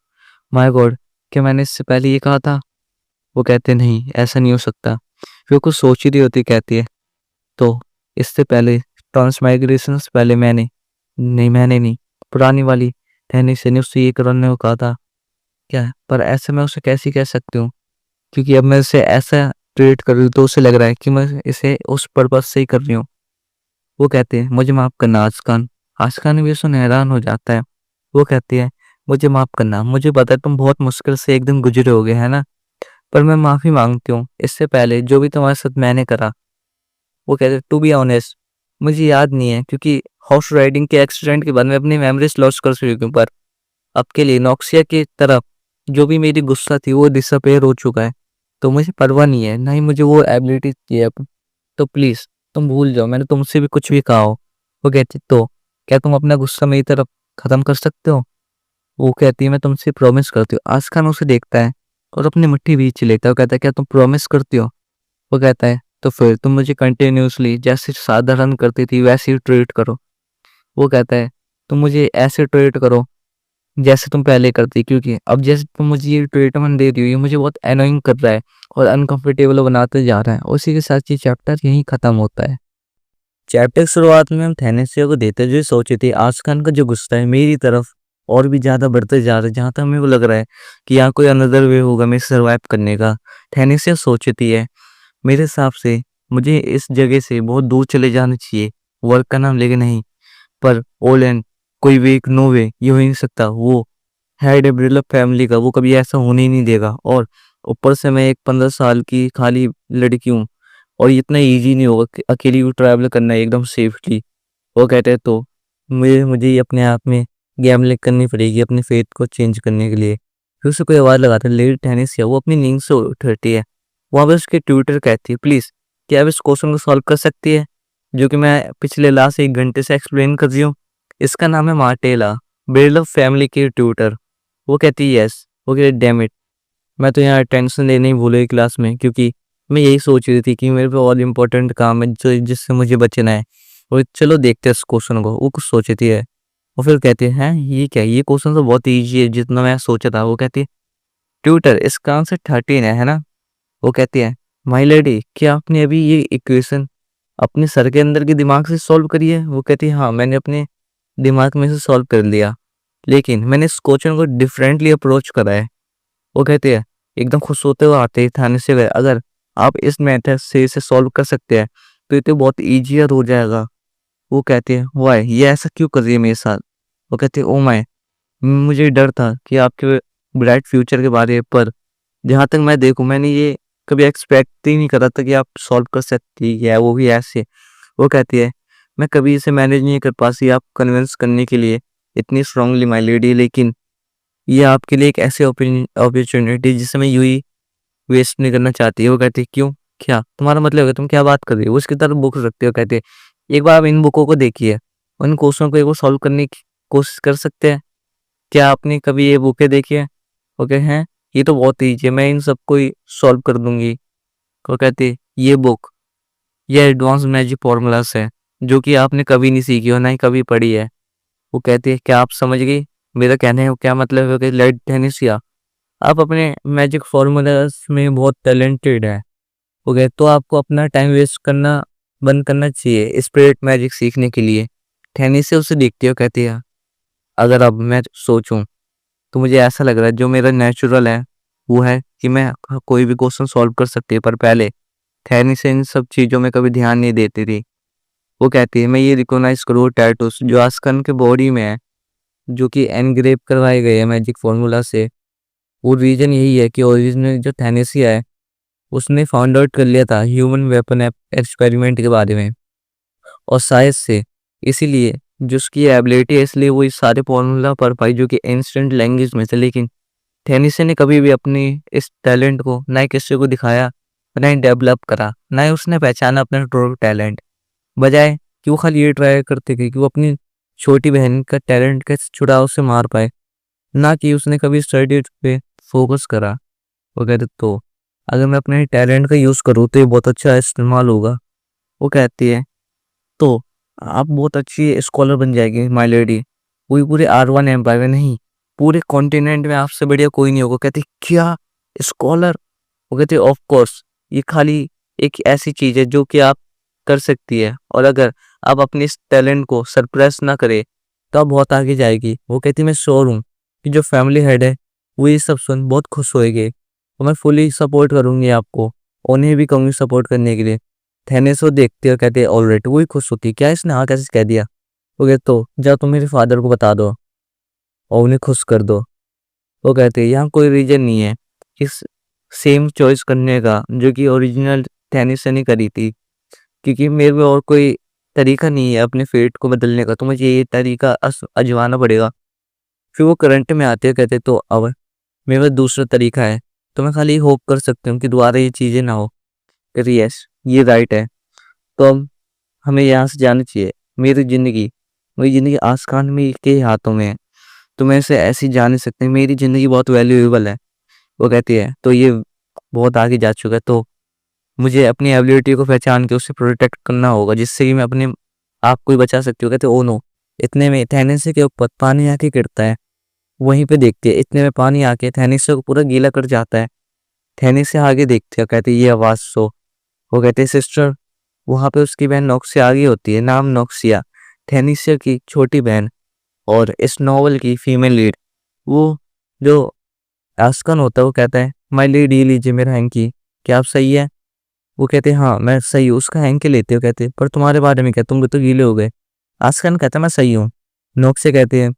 Speaker 1: माय गॉड, क्या मैंने इससे पहले ये कहा था? वो कहते नहीं, ऐसा नहीं हो सकता। फिर कुछ सोच ही रही होती, कहती है तो इससे पहले ट्रांसमाइग्रेशन से पहले मैंने नहीं, पुरानी वाली ठहरने से ने उससे ये करने को कहा था। क्या है? पर ऐसे मैं उसे कैसे कह सकती हूँ, क्योंकि अब मैं इसे ऐसा ट्रीट कर रही हूँ तो उसे लग रहा है कि मैं इसे उस पर्पज से ही कर रही हूँ। वो कहते हैं मुझे माफ करना आजकान। आजकान भी सुन हैरान हो जाता है। वो कहती है मुझे माफ करना, मुझे पता है तुम बहुत मुश्किल से एक दिन गुजरे होगे, है ना? पर मैं माफी मांगती हूँ इससे पहले जो भी तुम्हारे साथ मैंने करा। वो कहते टू बी ऑनेस्ट, मुझे याद नहीं है, क्योंकि हॉर्स राइडिंग के एक्सीडेंट के बाद मैं अपनी मेमोरीज लॉस कर चुकी हूँ। पर आपके लिए नॉक्सिया की तरफ जो भी मेरी गुस्सा थी वो डिसअपेयर हो चुका है। तो मुझे परवाह नहीं है, ना ही मुझे वो एबिलिटी चाहिए अब। तो प्लीज तुम भूल जाओ मैंने तुमसे भी कुछ भी कहा हो। वो कहती तो क्या तुम अपना गुस्सा मेरी तरफ खत्म कर सकते हो? वो कहती है मैं तुमसे प्रॉमिस करती हूँ। आस्कान उसे देखता है और अपनी मुट्ठी बीच लेता है। वो कहता है क्या तुम प्रॉमिस करती हो? वो कहता है तो फिर तुम मुझे कंटिन्यूअसली जैसे साधारण करती थी वैसे ही ट्रीट करो। वो कहता है तुम मुझे ऐसे ट्रीट करो जैसे तुम पहले करती, क्योंकि अब जैसे तुम मुझे ये ट्रीटमेंट दे रही हो ये मुझे बहुत एनोइंग कर रहा है और अनकंफर्टेबल बनाते जा रहा है। उसी के साथ ये चैप्टर यहीं खत्म होता है। चैप्टर की शुरुआत में हम थैनेसिया को देते जो सोचे थे आस्कान का जो गुस्सा है मेरी तरफ और भी ज्यादा बढ़ते जा रहा है, जहां तक हमें वो लग रहा है कि यहाँ कोई अनदर वे होगा मेरे सर्वाइव करने का। थैनेसिया सोचती है मेरे हिसाब से मुझे इस जगह से बहुत दूर चले जाना चाहिए, वर्क का नाम लेके नहीं। पर ओलेन कोई वे नो वे, ये हो ही नहीं सकता। वो हेड ए ब्रिलअप फैमिली का, वो कभी ऐसा होने ही नहीं देगा। और ऊपर से मैं एक 15 साल की खाली लड़की हूँ और इतना इजी नहीं होगा कि अकेली वो ट्रैवल करना एकदम सेफली। वो कहते हैं तो मुझे ही अपने आप में गैम्बलिंग करनी पड़ेगी अपने फेथ को चेंज करने के लिए। फिर उसे कोई आवाज़ लगाता है लेडी टेनिसिया। वो अपनी नींद से उठती है। वहाँ पर उसके ट्यूटर कहती है प्लीज़ क्या आप इस क्वेश्चन को सॉल्व कर सकती है जो कि मैं पिछले लास्ट 1 घंटे से एक्सप्लेन कर रही हूँ। इसका नाम है मार्टेला, बिरलव फैमिली की ट्यूटर। वो कहती है यस। वो कहती डैम इट, मैं तो यहाँ टेंशन लेने ही भूल गई क्लास में, क्योंकि मैं यही सोच रही थी कि मेरे पे और इम्पोर्टेंट काम है जो जिससे मुझे बचना है। और चलो देखते हैं इस क्वेश्चन को। वो कुछ सोचती है और फिर कहती है हैं ये क्या, ये क्वेश्चन तो बहुत ईजी है जितना मैं सोचा था। वो कहती है ट्यूटर इसका आंसर 13 है ना? वो कहती है माई लेडी क्या आपने अभी ये इक्वेशन अपने सर के अंदर के दिमाग से सॉल्व करी है? वो कहती है हाँ मैंने अपने दिमाग में से सॉल्व कर लिया, लेकिन मैंने इस क्वेश्चन को डिफरेंटली अप्रोच करा है। वो कहते हैं एकदम खुश होते हुए आते ही थाने से गए, अगर आप इस मेथड से इसे सॉल्व कर सकते हैं तो ये तो बहुत ईजियर हो जाएगा। वो कहते हैं वाई, ये ऐसा क्यों कर रही है मेरे साथ? वो कहते हैं ओ माय, मुझे डर था कि आपके ब्राइट फ्यूचर के बारे में, पर जहाँ तक मैं देखूं मैंने ये कभी एक्सपेक्ट ही नहीं करा था कि आप सॉल्व कर सकती है, वो भी ऐसे। वो कहती है मैं कभी इसे मैनेज नहीं कर पाती आप कन्विंस करने के लिए इतनी स्ट्रांगली माय लेडी, लेकिन ये आपके लिए एक ऐसी अपॉर्चुनिटी जिसे मैं यूं ही वेस्ट नहीं करना चाहती है। वो कहती है क्यों, क्या तुम्हारा मतलब है, तुम क्या बात कर रही हो? उसकी तरफ बुक रखते हो। कहते हैं एक बार आप इन बुकों को देखिए, उन क्वेश्चन को एक बार सॉल्व करने की कोशिश कर सकते हैं। क्या आपने कभी ये बुकें देखी है? ओके हैं, ये तो बहुत ईजी है, मैं इन सबको ही सॉल्व कर दूंगी। वो कहती है ये बुक ये एडवांस मैजिक फॉर्मूलास है जो कि आपने कभी नहीं सीखी और ना ही कभी पढ़ी है। वो कहती है क्या आप समझ गई मेरा कहने का क्या मतलब है? कि लेट टेनिसिया आप अपने मैजिक फॉर्मूलास में बहुत टैलेंटेड है। हो गया तो आपको अपना टाइम वेस्ट करना बंद करना चाहिए स्पिरिट मैजिक सीखने के लिए। टेनिसिया उसे देखती है, कहती है अगर अब मैं सोचूं तो मुझे ऐसा लग रहा है जो मेरा नेचुरल है वो है कि मैं कोई भी क्वेश्चन सॉल्व कर सकती है, पर पहले टेनिसिया इन सब चीज़ों में कभी ध्यान नहीं देती थी। वो कहती है मैं ये रिकॉग्नाइज करूँ टैटूस जो आस्कन के बॉडी में है, जो कि एनग्रेव करवाए गए हैं मैजिक फॉर्मूला से। वो रीजन यही है कि ओरिजिनल जो थैनेसिया है उसने फाउंड आउट कर लिया था ह्यूमन वेपन एक्सपेरिमेंट के बारे में, और शायद से इसीलिए जो उसकी एबिलिटी है इसलिए वो इस सारे फॉर्मूला पर पाई जो कि इंस्टेंट लैंग्वेज में थे। लेकिन थैनेसिया ने कभी भी अपनी इस टैलेंट को ना ही किसी को दिखाया, ना ही डेवलप करा, ना ही उसने पहचाना अपना ट्रू टैलेंट। बजाय कि वो खाली ये ट्राई करते थे कि वो अपनी छोटी बहन का टैलेंट का छुड़ाव से मार पाए, ना कि उसने कभी स्टडी पे फोकस करा। वो कहते तो अगर मैं अपने टैलेंट का यूज़ करूँ तो ये बहुत अच्छा इस्तेमाल होगा। वो कहती है, तो आप बहुत अच्छी स्कॉलर बन जाएगी माय लेडी। वही पूरे R1 एम्पायर में नहीं, पूरे कॉन्टिनेंट में आपसे बढ़िया कोई नहीं होगा। कहती क्या स्कॉलर? वो कहती ऑफ कोर्स, ये खाली एक ऐसी चीज है जो कि आप कर सकती है, और अगर आप अपने इस टैलेंट को सरप्रेस ना करे तो आप बहुत आगे जाएगी। वो कहती मैं श्योर हूँ कि जो फैमिली हेड है वो ये सब सुन बहुत खुश होएगी, और मैं फुली सपोर्ट करूंगी आपको, उन्हें भी कहूंगी सपोर्ट करने के लिए। थैनेस वो देखती है और कहती है ऑलराइट। वही खुश होती है, क्या इसने हाँ कैसे कह दिया? वो कहते तो जाओ तुम मेरे फादर को बता दो और उन्हें खुश कर दो। वो कहते हैं यहाँ कोई रीजन नहीं है इस सेम चॉइस करने का जो कि ओरिजिनल टेनिस ने करी थी, क्योंकि मेरे में और कोई तरीका नहीं है अपने फेट को बदलने का, तो मुझे ये तरीका आजमाना पड़ेगा। फिर वो करंट में आते हैं, कहते तो अब मेरे पास दूसरा तरीका है, तो मैं खाली होप कर सकती हूँ कि दोबारा ये चीज़ें ना हो। कहते यस ये राइट है, तो अब हमें यहाँ से जाना चाहिए। मेरी ज़िंदगी आसमान में के हाथों में है, तो मैं इसे ऐसे ही जा नहीं सकती, मेरी ज़िंदगी बहुत वैल्यूएबल है। वो कहती है तो ये बहुत आगे जा चुका है, तो मुझे अपनी एबिलिटी को पहचान के उसे प्रोटेक्ट करना होगा, जिससे कि मैं अपने आप को ही बचा सकती हूँ। कहते ओ नो। इतने में थैनेसी के ऊपर पानी आके गिरता है, वहीं पे देखती है, इतने में पानी आके थैनेसी को पूरा गीला कर जाता है। थैनेसी आगे देखती है, कहती है ये आवाज़ सो। वो कहते हैं सिस्टर, वहाँ पे उसकी बहन नोक्सिया आगे होती है, नाम नोक्सिया, थैनेसिया की छोटी बहन और इस नॉवल की फीमेल लीड। वो जो आस्कन होता है वो कहता है माय लीड ये लीजिए मेरा हैंकी, क्या आप सही है? वो कहते हैं हाँ मैं सही हूँ। उसका हैंकी लेते हो, कहते पर तुम्हारे बारे में क्या, तुम भी तो गीले हो गए। आस्कन कहता है मैं सही हूँ। नोक्सिया कहते हैं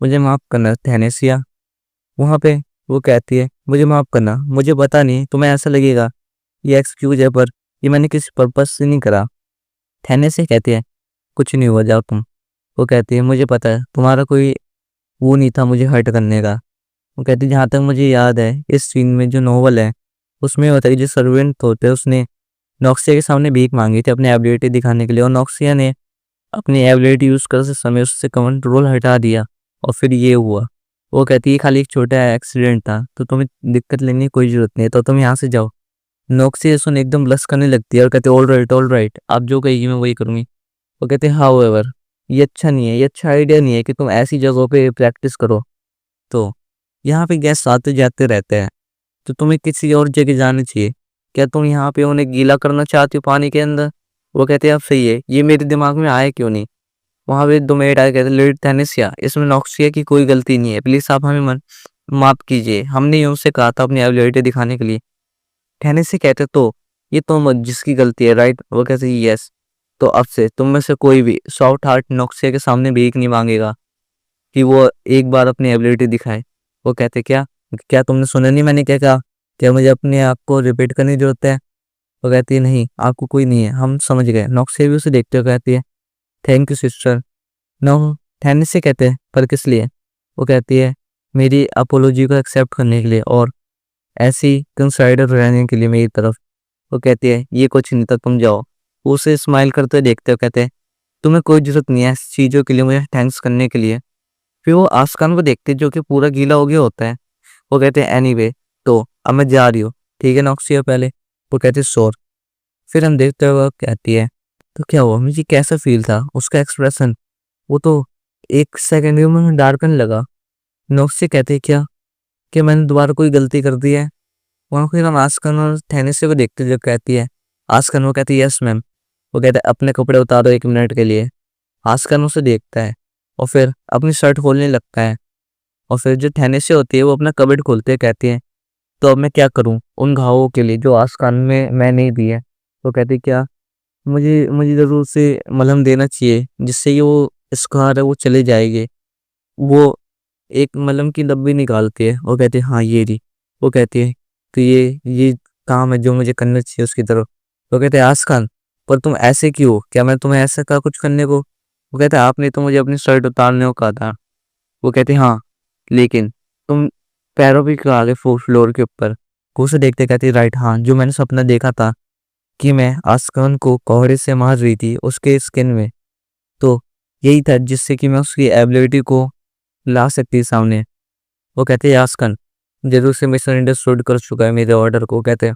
Speaker 1: मुझे माफ़ करना थैनेसिया। वहाँ पे वो कहती है मुझे माफ़ करना, मुझे पता नहीं तुम्हें ऐसा लगेगा ये एक्सक्यूज है, पर ये मैंने किसी पर्पज से नहीं करा। थैनेसिया कहती है कुछ नहीं हुआ, जाओ तुम। वो कहती है मुझे पता है तुम्हारा कोई वो नहीं था मुझे हर्ट करने का। वो कहती है जहाँ तक मुझे याद है इस सीन में जो नॉवल है उसमें होता है कि जो सर्वेंट होते हैं उसने नॉक्सिया के सामने भीख मांगी थी अपनी एबिलिटी दिखाने के लिए, और नॉक्सिया ने अपनी एबिलिटी यूज़ करते समय उससे कंट्रोल हटा दिया, और फिर ये हुआ। वो कहती है खाली एक छोटा एक्सीडेंट था, तो तुम्हें दिक्कत लेने की कोई ज़रूरत नहीं है, तो तुम यहाँ से जाओ। नॉक्सिया सुन एकदम ब्लश करने लगती है और कहते ऑल राइट, आप जो कहेगी मैं वही करूँगी। वो कहते हैं हाउएवर ये अच्छा नहीं है, ये अच्छा आइडिया नहीं है कि तुम ऐसी जगहों पे प्रैक्टिस करो, तो यहाँ पे गेस्ट आते जाते रहते हैं, तो तुम्हें किसी और जगह जाना चाहिए। क्या तुम यहाँ पे उन्हें गीला करना चाहती हो पानी के अंदर? वो कहते हैं अब सही है, ये मेरे दिमाग में आया क्यों नहीं। वहाँ पे दो मेड आए, कहते लेडी थैनेसिया इसमें नॉक्सिया की कोई गलती नहीं है, प्लीज आप हमें माफ कीजिए, हमने उनसे कहा था अपनी एबिलिटी दिखाने के लिए। थैनेसिया कहते तो ये तुम जिसकी गलती है राइट? वो कहते यस, तो अब से तुम में से कोई भी सॉफ्ट हार्ट नॉक्सिया के सामने भीख नहीं मांगेगा कि वो एक बार अपनी एबिलिटी दिखाए। वो कहते क्या क्या तुमने सुना नहीं मैंने क्या कहा? क्या मुझे अपने आप को रिपीट करने की जरूरत है? वो कहती है नहीं आपको कोई नहीं है, हम समझ गए। नॉक्सिया भी उसे देखते हुए कहती है थैंक यू सिस्टर। नो थैनिस से कहते हैं पर किस लिए? वो कहती है मेरी अपोलॉजी को एक्सेप्ट करने के लिए और ऐसी कंसाइडर रहने के लिए मेरी तरफ। वो कहती है ये कुछ नहीं था, तुम जाओ। वो उसे स्माइल करते हुए देखते हो, कहते हैं तुम्हें कोई जरूरत नहीं है ऐसी चीज़ों के लिए मुझे थैंक्स करने के लिए। फिर वो आस्कान को देखते हैं जो कि पूरा गीला हो गया होता है। वो कहते हैं एनीवे तो अब मैं जा रही हूँ, ठीक है नॉक्सिया पहले। वो कहते हैं श्योर। फिर हम देखते हुए वो कहती है तो क्या हुआ, मुझे कैसा फील था उसका एक्सप्रेशन, वो तो एक सेकंड में डार्कन लगा। नॉक्सिया कहते हैं क्या मैंने दोबारा कोई गलती कर दी है? वहाँ फिर हम आस्कन और थैनेसिया को देखते जो कहती है आस्कन। वो कहती है यस मैम। वो कहता है अपने कपड़े उतारो 1 मिनट के लिए। आस्कन उसे देखता है और फिर अपनी शर्ट खोलने लगता है, और फिर जो थैनेसिया होती है वो अपना कबर्ड खोलते हैं, कहती है तो अब मैं क्या करूं उन घावों के लिए जो आस्कान में मैं नहीं दी है? वो कहती है क्या मुझे मुझे ज़रूर से मलहम देना चाहिए जिससे ये वो स्कार है वो चले जाएंगे। वो एक मलहम की डब्बी निकालती है और कहती है हाँ ये रही। वो कहती है तो ये काम है जो मुझे करना चाहिए उसकी तरफ। वो कहते हैं आस्कान पर तुम ऐसे क्यों, क्या मैं तुम्हें ऐसा कहा कुछ करने को? वो कहते हैं आपने तो मुझे अपनी शर्ट उतारने को कहा था। वो कहते हैं हाँ लेकिन तुम पैरों भी क्यों आगे फ्लोर के ऊपर? वो उसे देखते कहती राइट हाँ, जो मैंने सपना देखा था कि मैं आस्कान को कोहरे से मार रही थी उसके स्किन में, तो यही था जिससे कि मैं उसकी एबिलिटी को ला सकती सामने। वो कहते हैं आस्कान जरूर से मिसअंडरस्टूड कर चुका है मेरे ऑर्डर को। कहते हैं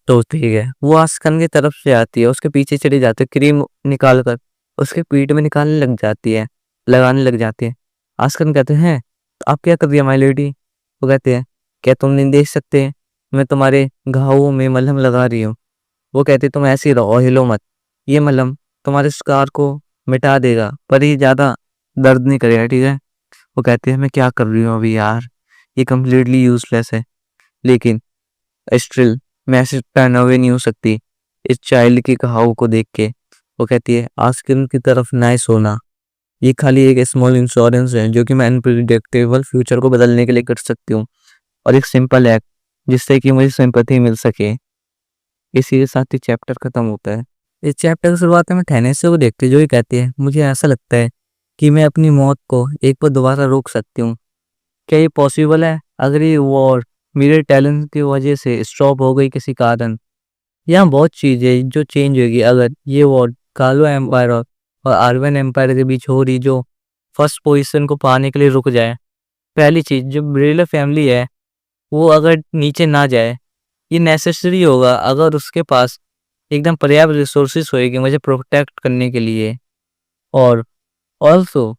Speaker 1: तो ठीक है, वो आस्कान की तरफ से आती है, उसके पीछे चली जाती है, क्रीम निकाल कर उसके पीठ में निकालने लग जाती है, लगाने लग जाती है। आस्कान कहते हैं, आप क्या कर रही है माय लेडी? वो कहते हैं, क्या तुम नहीं देख सकते, मैं तुम्हारे घावों में मलहम लगा रही हूँ। वो कहते, तुम ऐसे ही रहो, हिलो मत, ये मलहम तुम्हारे स्कार को मिटा देगा, पर ये ज्यादा दर्द नहीं करेगा, ठीक है? वो कहते हैं, मैं क्या कर रही हूँ अभी यार, ये कम्प्लीटली यूजलेस है। लेकिन स्टिल मैं ऐसे टर्न अवे नहीं हो सकती इस चाइल्ड की कहावत को देख के। वो कहती है, आस्किन की तरफ ना सोना, ये खाली एक स्मॉल इंश्योरेंस है जो कि मैं अनप्रिडिक्टेबल फ्यूचर को बदलने के लिए कर सकती हूँ, और एक सिंपल एक्ट जिससे कि मुझे सिंपैथी मिल सके। इसी के साथ ही चैप्टर खत्म होता है। इस चैप्टर की शुरुआत में थैनेस को देखते जो ही कहती है, मुझे ऐसा लगता है कि मैं अपनी मौत को एक बार दोबारा रोक सकती हूँ। क्या ये पॉसिबल है? अगर ये वॉर मेरे टैलेंट की वजह से स्टॉप हो गई किसी कारण, यहाँ बहुत चीजें जो चेंज होगी अगर ये वॉर कालो एम्पायर और आर्यन एम्पायर के बीच हो रही, जो फर्स्ट पोजीशन को पाने के लिए रुक जाए। पहली चीज, जो ब्रेलर फैमिली है वो अगर नीचे ना जाए, ये नेसेसरी होगा अगर उसके पास एकदम पर्याप्त रिसोर्सेस होएगी मुझे प्रोटेक्ट करने के लिए। और ऑल्सो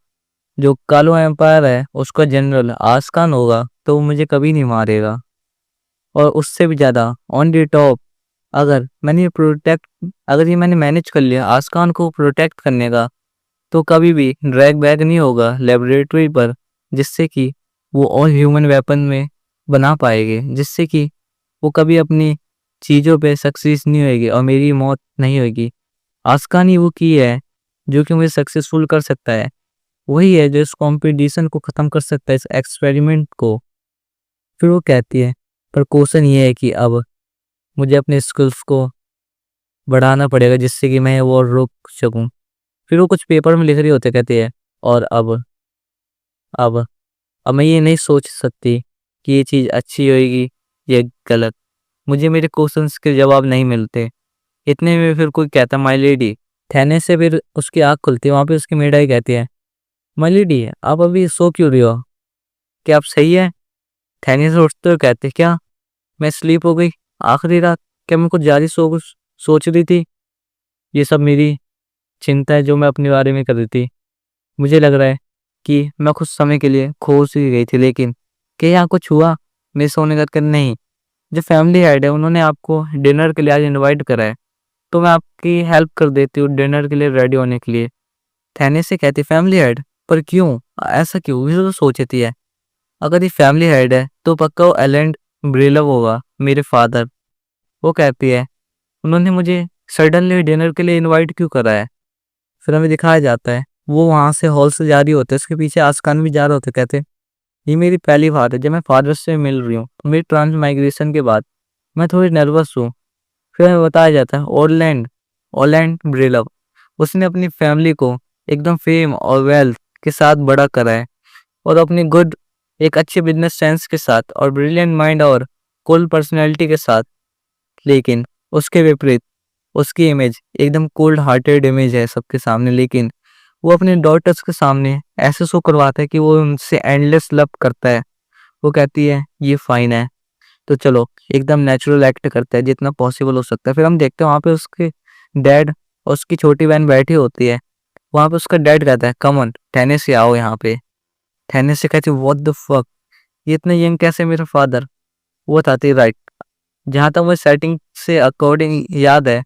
Speaker 1: जो कालो एम्पायर है उसका जनरल आस्कान होगा तो वो मुझे कभी नहीं मारेगा। और उससे भी ज़्यादा ऑन दी टॉप, अगर ये मैंने मैनेज कर लिया आस्कान को प्रोटेक्ट करने का, तो कभी भी ड्रैग बैक नहीं होगा लेबोरेटरी पर, जिससे कि वो ऑल ह्यूमन वेपन में बना पाएंगे, जिससे कि वो कभी अपनी चीज़ों पे सक्सेस नहीं होएगी और मेरी मौत नहीं होगी। आस्कान ही वो की है जो कि मुझे सक्सेसफुल कर सकता है, वही है जो इस कंपटीशन को ख़त्म कर सकता है, इस एक्सपेरिमेंट को। फिर वो कहती है, पर क्वेश्चन ये है कि अब मुझे अपने स्किल्स को बढ़ाना पड़ेगा जिससे कि मैं वो रोक सकूं। फिर वो कुछ पेपर में लिख रही होते, कहते हैं, और अब अब मैं ये नहीं सोच सकती कि ये चीज़ अच्छी होएगी या गलत, मुझे मेरे क्वेश्चंस के जवाब नहीं मिलते। इतने में फिर कोई कहता, माय लेडी। थैने से फिर उसकी आँख खुलती है, वहाँ पे उसकी मेड आई कहती है, माय लेडी आप अभी सो क्यों रही हो, क्या आप सही है? थैने से उठते हुए कहते, क्या मैं स्लीप हो गई आखिरी रात, क्या मैं कुछ ज़्यादा सोच रही थी? ये सब मेरी चिंता है जो मैं अपने बारे में कर रही थी। मुझे लग रहा है कि मैं कुछ समय के लिए खो सी गई थी, लेकिन क्या यहाँ कुछ हुआ मेरे सोने का? कर नहीं, जो फैमिली हेड है उन्होंने आपको डिनर के लिए आज इनवाइट करा है, तो मैं आपकी हेल्प कर देती हूँ डिनर के लिए रेडी होने के लिए। थैने से कहती, फैमिली हेड? पर क्यों, ऐसा क्यों? ये तो सोचती है, अगर ये फैमिली हेड है तो पक्का वो एलेंड ब्रेलव होगा, मेरे फादर। वो कहती है, उन्होंने मुझे सडनली डिनर के लिए इनवाइट क्यों करा है? फिर हमें दिखाया जाता है वो वहाँ से हॉल से जा रही होते, उसके पीछे आस्कान भी जा रहे होते, कहते, ये मेरी पहली बार है जब मैं फादर से मिल रही हूँ मेरी ट्रांस माइग्रेशन के बाद, मैं थोड़ी नर्वस हूँ। फिर हमें बताया जाता है ओरलैंड ओरलैंड ब्रेलव, उसने अपनी फैमिली को एकदम फेम और वेल्थ के साथ बड़ा करा है, और अपनी एक अच्छे बिजनेस सेंस के साथ और ब्रिलियंट माइंड और कूल पर्सनैलिटी के साथ। लेकिन उसके विपरीत उसकी इमेज एकदम कोल्ड हार्टेड इमेज है सबके सामने, लेकिन वो अपने डॉटर्स के सामने ऐसे शो करवाता है कि वो उनसे एंडलेस लव करता है। वो कहती है, ये फाइन है, तो चलो एकदम नेचुरल एक्ट करता है जितना पॉसिबल हो सकता है। फिर हम देखते हैं वहाँ पे उसके डैड और उसकी छोटी बहन बैठी होती है। वहाँ पे उसका डैड कहता है, कम ऑन ठहने से आओ यहाँ पे। ठहने से कहती है, व्हाट द फक, ये इतने यंग कैसे मेरे फादर? वो बताती है, राइट, जहाँ तक मुझे सेटिंग से अकॉर्डिंग याद है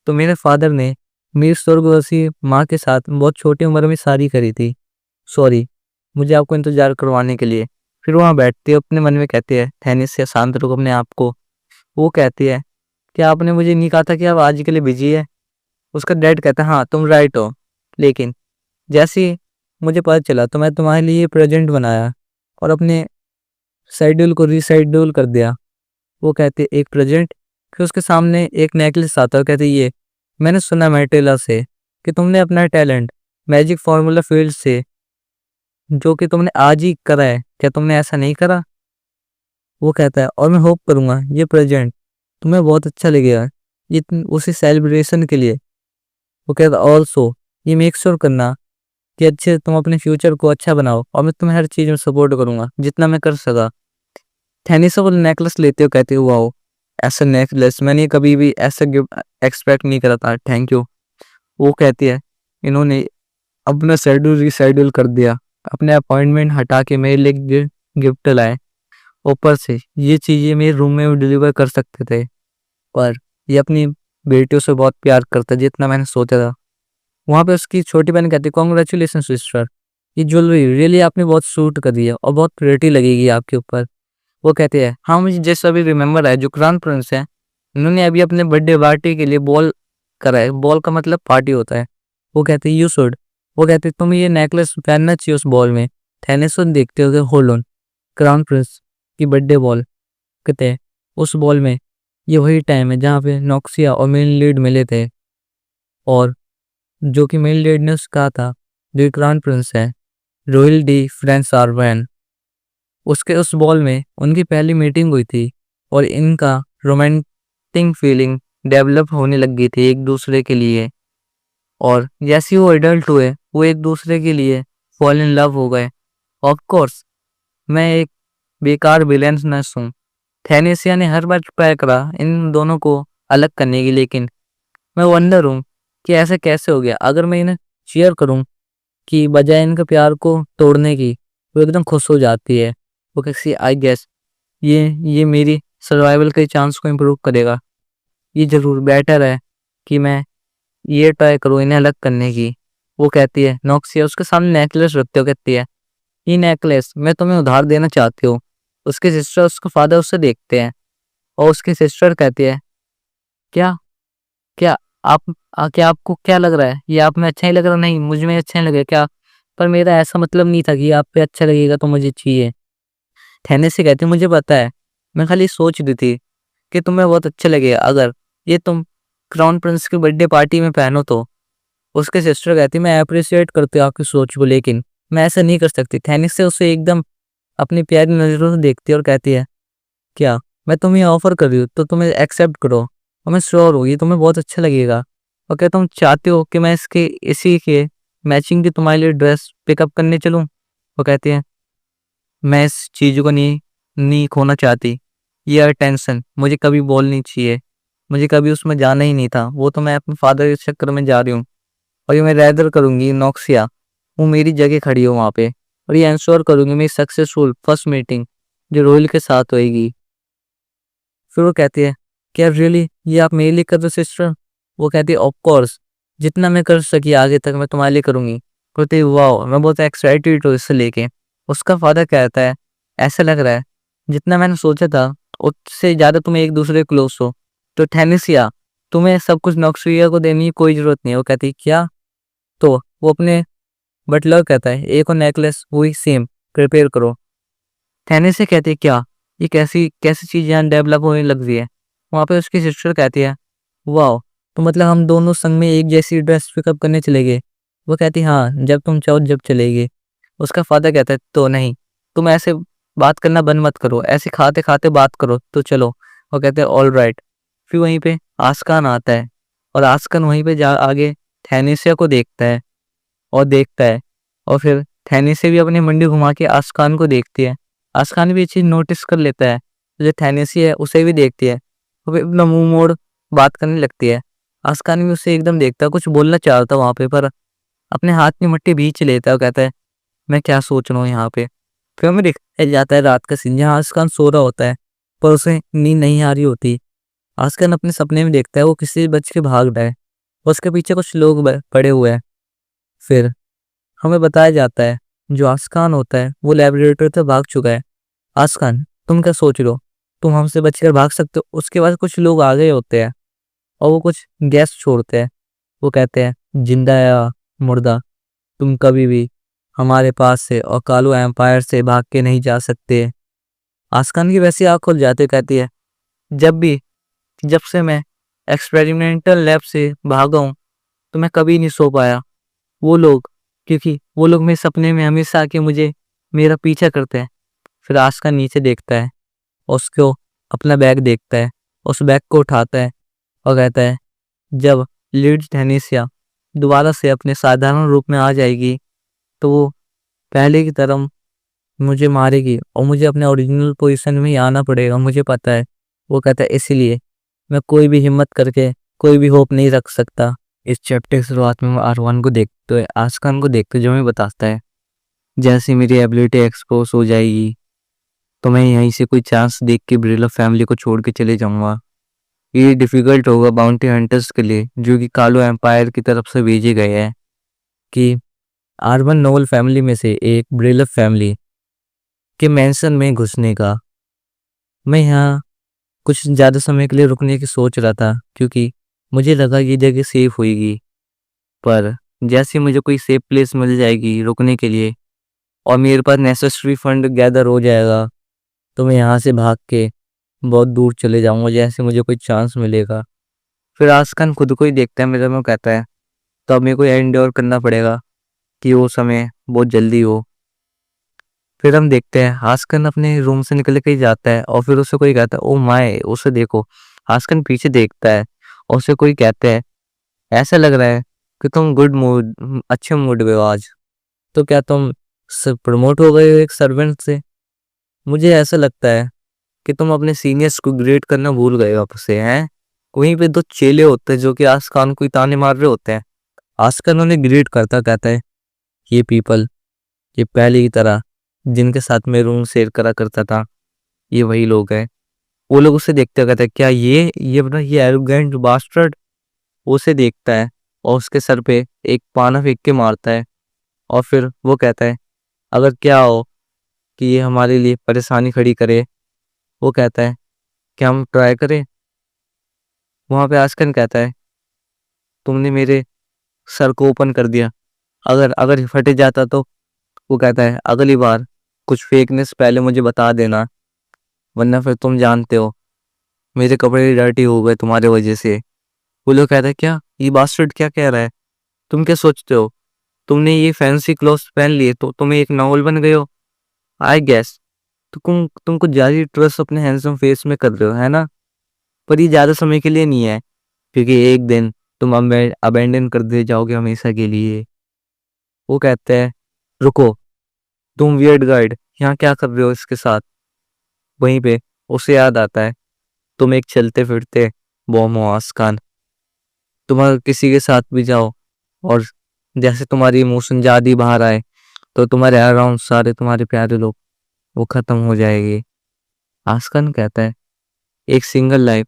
Speaker 1: तो मेरे फादर ने मेरी स्वर्गवासी माँ के साथ बहुत छोटी उम्र में शादी करी थी। सॉरी मुझे आपको इंतजार करवाने के लिए। फिर वहाँ बैठती है, अपने मन में कहती है, थैनिस से शांत रखो अपने आप को। वो कहती है, क्या आपने मुझे नहीं कहा था कि आप आज के लिए बिजी है? उसका डैड कहता है, हाँ तुम राइट हो, लेकिन जैसे ही मुझे पता चला तो मैं तुम्हारे लिए प्रेजेंट बनाया और अपने शेड्यूल को रीशेड्यूल कर दिया। वो कहते, एक प्रेजेंट? फिर उसके सामने एक नेकलेस आता है और कहते, ये मैंने सुना मेटेला से कि तुमने अपना टैलेंट मैजिक फार्मूला फील्ड से जो कि तुमने आज ही करा है, क्या तुमने ऐसा नहीं करा? वो कहता है, और मैं होप करूंगा ये प्रेजेंट तुम्हें बहुत अच्छा लगेगा उसी सेलिब्रेशन के लिए। वो कहता, ऑल्सो ये मेक श्योर करना कि अच्छे तुम अपने फ्यूचर को अच्छा बनाओ, और मैं तुम्हें हर चीज़ में सपोर्ट करूंगा जितना मैं कर सका। थैनिसा वो नेकलेस लेते हो, कहते हो, वाओ ऐसा नेकलेस मैंने कभी भी ऐसा गिफ्ट एक्सपेक्ट नहीं करा था, थैंक यू। वो कहती है इन्होंने अपना शेड्यूल रिशेड्यूल कर दिया, अपने अपॉइंटमेंट हटा के मेरे लिए गिफ्ट लाए। ऊपर से ये चीज़ें मेरे रूम में भी डिलीवर कर सकते थे, पर ये अपनी बेटियों से बहुत प्यार करता है जितना मैंने सोचा था। वहाँ पे उसकी छोटी बहन कहती है कॉन्ग्रेचुलेसन सिस्टर, ये ज्वेलरी रियली आपने बहुत सूट कर दी है और बहुत प्रिटी लगेगी आपके ऊपर। वो कहती है हाँ मुझे जैसा अभी रिमेम्बर है, जो क्राउन प्रिंस है उन्होंने अभी अपने बर्थडे पार्टी के लिए बॉल करा है, बॉल का मतलब पार्टी होता है। वो कहते हैं यू शुड, वो कहते तुम ये नेकलेस पहनना चाहिए उस बॉल में। थैनेसन देखते हो होल्ड ऑन, क्राउन प्रिंस की बर्थडे बॉल, कहते हैं उस बॉल में ये वही टाइम है जहाँ पे नॉक्सिया और मेन लीड मिले थे, और जो कि मेन लीड ने उससे कहा था जो क्राउन प्रिंस है रॉयल डी फ्रेंस आरवैन, उसके उस बॉल में उनकी पहली मीटिंग हुई थी और इनका रोमांटिक फीलिंग डेवलप होने लग गई थी एक दूसरे के लिए। और जैसे ही वो एडल्ट हुए वो एक दूसरे के लिए फॉल इन लव हो गए। ऑफ कोर्स मैं एक बेकार विलेंस हूँ। थैनेसिया ने हर बार ट्राई करा इन दोनों को अलग करने की, लेकिन मैं वंडर हूँ कि ऐसा कैसे हो गया। अगर मैं इन्हें चीयर करूँ कि बजाय इनके प्यार को तोड़ने की, वो एकदम खुश हो जाती है। वो कैसी आई गेस ये मेरी सर्वाइवल के चांस को इम्प्रूव करेगा, ये ज़रूर बेटर है कि मैं ये ट्राई करूँ इन्हें अलग करने की। वो कहती है नॉक्सिया उसके सामने नेकलेस रखते हो, कहती है ये नेकलेस मैं तुम्हें उधार देना चाहती हूँ। उसके सिस्टर उसका फादर उससे देखते हैं और उसकी सिस्टर कहती है क्या क्या क्या आपको क्या लग रहा है, ये आप में अच्छा ही लग रहा? नहीं मुझ में अच्छा नहीं लगे क्या, पर मेरा ऐसा मतलब नहीं था कि आप पे अच्छा लगेगा तो मुझे चाहिए। थैने से कहती मुझे पता है, मैं खाली सोच रही थी कि तुम्हें बहुत अच्छा लगेगा अगर ये तुम क्राउन प्रिंस की बर्थडे पार्टी में पहनो तो। उसके सिस्टर कहती मैं अप्रिशिएट करती हूँ आपकी सोच को, लेकिन मैं ऐसा नहीं कर सकती। थैनिस से उसे एकदम अपनी प्यारी नज़रों से देखती है और कहती है क्या मैं तुम्हें ऑफर कर रही हूँ तो तुम्हें एक्सेप्ट करो, और मैं श्योर हूँ ये तुम्हें बहुत अच्छा लगेगा। और क्या तुम चाहते हो कि मैं इसी के मैचिंग की तुम्हारे लिए ड्रेस पिकअप करने चलूँ? वो कहती है मैं इस चीज़ को नहीं नहीं खोना चाहती, ये अटेंशन मुझे कभी बोलनी चाहिए, मुझे कभी उसमें जाना ही नहीं था, वो तो मैं अपने फादर के चक्कर में जा रही हूँ। और ये मैं रैदर करूँगी नॉक्सिया वो मेरी जगह खड़ी हो वहाँ पे, और ये इंश्योर करूँगी मेरी सक्सेसफुल फर्स्ट मीटिंग जो रोहिल के साथ होएगी। फिर वो कहती है क्या रियली ये आप मेरे लिए कर रहे हो सिस्टर? वो कहती है ऑफ कोर्स जितना मैं कर सकी आगे तक मैं तुम्हारे लिए करूँगी। कहती है वाह मैं बहुत एक्साइटेड हूँ इससे लेके। उसका फादर कहता है ऐसा लग रहा है जितना मैंने सोचा था उससे ज़्यादा तुम एक दूसरे के क्लोज हो। तो थैनिसिया तुम्हें सब कुछ नॉक्सिया को देने की कोई ज़रूरत नहीं है। वो कहती है क्या? तो वो अपने बटलर कहता है एक और नेकलेस वही सेम प्रिपेयर करो। थैनिस से कहती है क्या ये कैसी कैसी चीज़ यहाँ डेवलप होने लग रही है? वहाँ पे उसकी सिस्टर कहती है वाह तो मतलब हम दोनों संग में एक जैसी ड्रेस पिकअप करने चले गए? वो कहती है हाँ जब तुम चाहो जब चलेगी। उसका फादर कहता है तो नहीं, तुम ऐसे बात करना बंद मत करो, ऐसे खाते खाते बात करो तो चलो। वो कहते हैं ऑल राइट। फिर वहीं पे आस्कान आता है और आस्कान वहीं पे जा आगे थैनिसिया को देखता है और देखता है, और फिर थैनेसिया भी अपनी मंडी घुमा के आस्कान को देखती है। आस्कान भी ये चीज़ नोटिस कर लेता है, जो थैनेसिया है उसे भी देखती है, वो भी अपना मुंह मोड़ बात करने लगती है। आस्कान भी उसे एकदम देखता है, कुछ बोलना चाहता वहाँ पे, पर अपने हाथ में मिट्टी भींच लेता है और कहता है मैं क्या सोच रहा हूँ यहाँ पे। फिर हमें दिखाया जाता है रात का सीन जहाँ आस्कान सो रहा होता है पर उसे नींद नहीं आ रही होती। आस्कान अपने सपने में देखता है वो किसी बच के भाग रहा है, उसके पीछे कुछ लोग पड़े हुए हैं। फिर हमें बताया जाता है जो आस्कान होता है वो लेबोरेटरी से भाग चुका है। आस्कान तुम क्या सोच रहे हो, तुम हमसे बचकर भाग सकते हो? उसके बाद कुछ लोग आ गए होते हैं और वो कुछ गैस छोड़ते हैं। वो कहते हैं जिंदा या मुर्दा तुम कभी भी हमारे पास से और कालो एम्पायर से भाग के नहीं जा सकते। आस्कान की वैसी आँख खुल जाती कहती है जब से मैं एक्सपेरिमेंटल लैब से भागा हूँ तो मैं कभी नहीं सो पाया। वो लोग क्योंकि वो लोग मेरे सपने में हमेशा आके मुझे मेरा पीछा करते हैं। फिर आस्कान नीचे देखता है, उसको अपना बैग देखता है, उस बैग को उठाता है और कहता है जब लीड टेनिसिया दोबारा से अपने साधारण रूप में आ जाएगी तो वो पहले की तरह मुझे मारेगी और मुझे अपने ओरिजिनल पोजीशन में ही आना पड़ेगा, मुझे पता है। वो कहता है इसीलिए मैं कोई भी हिम्मत करके कोई भी होप नहीं रख सकता। इस चैप्टर की शुरुआत में वो आरवान को देखते आसकान को देखते जो हमें बताता है जैसे मेरी एबिलिटी एक्सपोज हो जाएगी तो मैं यहीं से कोई चांस देख के ब्रिलर फैमिली को छोड़ के चले जाऊंगा। ये डिफिकल्ट होगा बाउंटी हंटर्स के लिए जो कि कालो एम्पायर की तरफ से भेजे गए हैं कि आर्बन नोबल फैमिली में से एक ब्रिलर फैमिली के मैंसन में घुसने का। मैं यहाँ कुछ ज़्यादा समय के लिए रुकने की सोच रहा था क्योंकि मुझे लगा ये जगह सेफ होगी, पर जैसे मुझे कोई सेफ प्लेस मिल जाएगी रुकने के लिए और मेरे पास नेसेसरी फंड गैदर हो जाएगा तो मैं यहाँ से भाग के बहुत दूर चले जाऊँगा जैसे मुझे कोई चांस मिलेगा। फिर आसकान खुद को ही देखता है मेरे में कहता है तो अब मेरे को एंड्योर करना पड़ेगा कि वो समय बहुत जल्दी हो। फिर हम देखते हैं आसकान अपने रूम से निकल के ही जाता है और फिर उसे कोई कहता है ओ माय उसे देखो। आसकान पीछे देखता है और उसे कोई कहता है ऐसा लग रहा है कि तुम गुड मूड अच्छे मूड में हो आज, तो क्या तुम प्रमोट हो गए हो एक सर्वेंट से? मुझे ऐसा लगता है कि तुम अपने सीनियर्स को ग्रेड करना भूल गए वापस से हैं। वहीं पे दो चेले होते हैं जो कि आसकान को ताने मार रहे होते हैं। आसकान उन्हें ग्रेड करता कहता है ये पीपल, ये पहले की तरह जिनके साथ मैं रूम शेयर करा करता था, ये वही लोग हैं। वो लोग उसे देखते हुए कहते हैं क्या ये एरोगेंट बास्टर्ड। उसे देखता है और उसके सर पे एक पाना फेंक के मारता है और फिर वो कहता है अगर क्या हो कि ये हमारे लिए परेशानी खड़ी करे। वो कहता है क्या हम ट्राई करें? वहां पे आस्कन कहता है तुमने मेरे सर को ओपन कर दिया, अगर अगर ये फटे जाता तो? वो कहता है अगली बार कुछ फेकनेस पहले मुझे बता देना, वरना फिर तुम जानते हो मेरे कपड़े डर्टी हो गए तुम्हारे वजह से। वो लोग कहता है क्या ये बास्टर्ड क्या कह रहा है? तुम क्या सोचते हो तुमने ये फैंसी क्लोथ्स पहन लिए तो तुम्हें एक नॉवल बन गए हो? आई गेस तो तुम कुछ ज्यादा ट्रस्ट अपने हैंडसम फेस में कर रहे हो है ना? पर ये ज्यादा समय के लिए नहीं है क्योंकि एक दिन तुम अबेंडन कर दे जाओगे हमेशा के लिए। वो कहते हैं रुको, तुम वियर्ड गाइड यहाँ क्या कर रहे हो इसके साथ? वहीं पे उसे याद आता है तुम एक चलते फिरते बॉम हो आस्कान। तुम अगर किसी के साथ भी जाओ और जैसे तुम्हारी इमोशन ज्यादा ही बाहर आए तो तुम्हारे अराउंड सारे तुम्हारे प्यारे लोग वो खत्म हो जाएंगे। आस्कान कहता है एक सिंगल लाइफ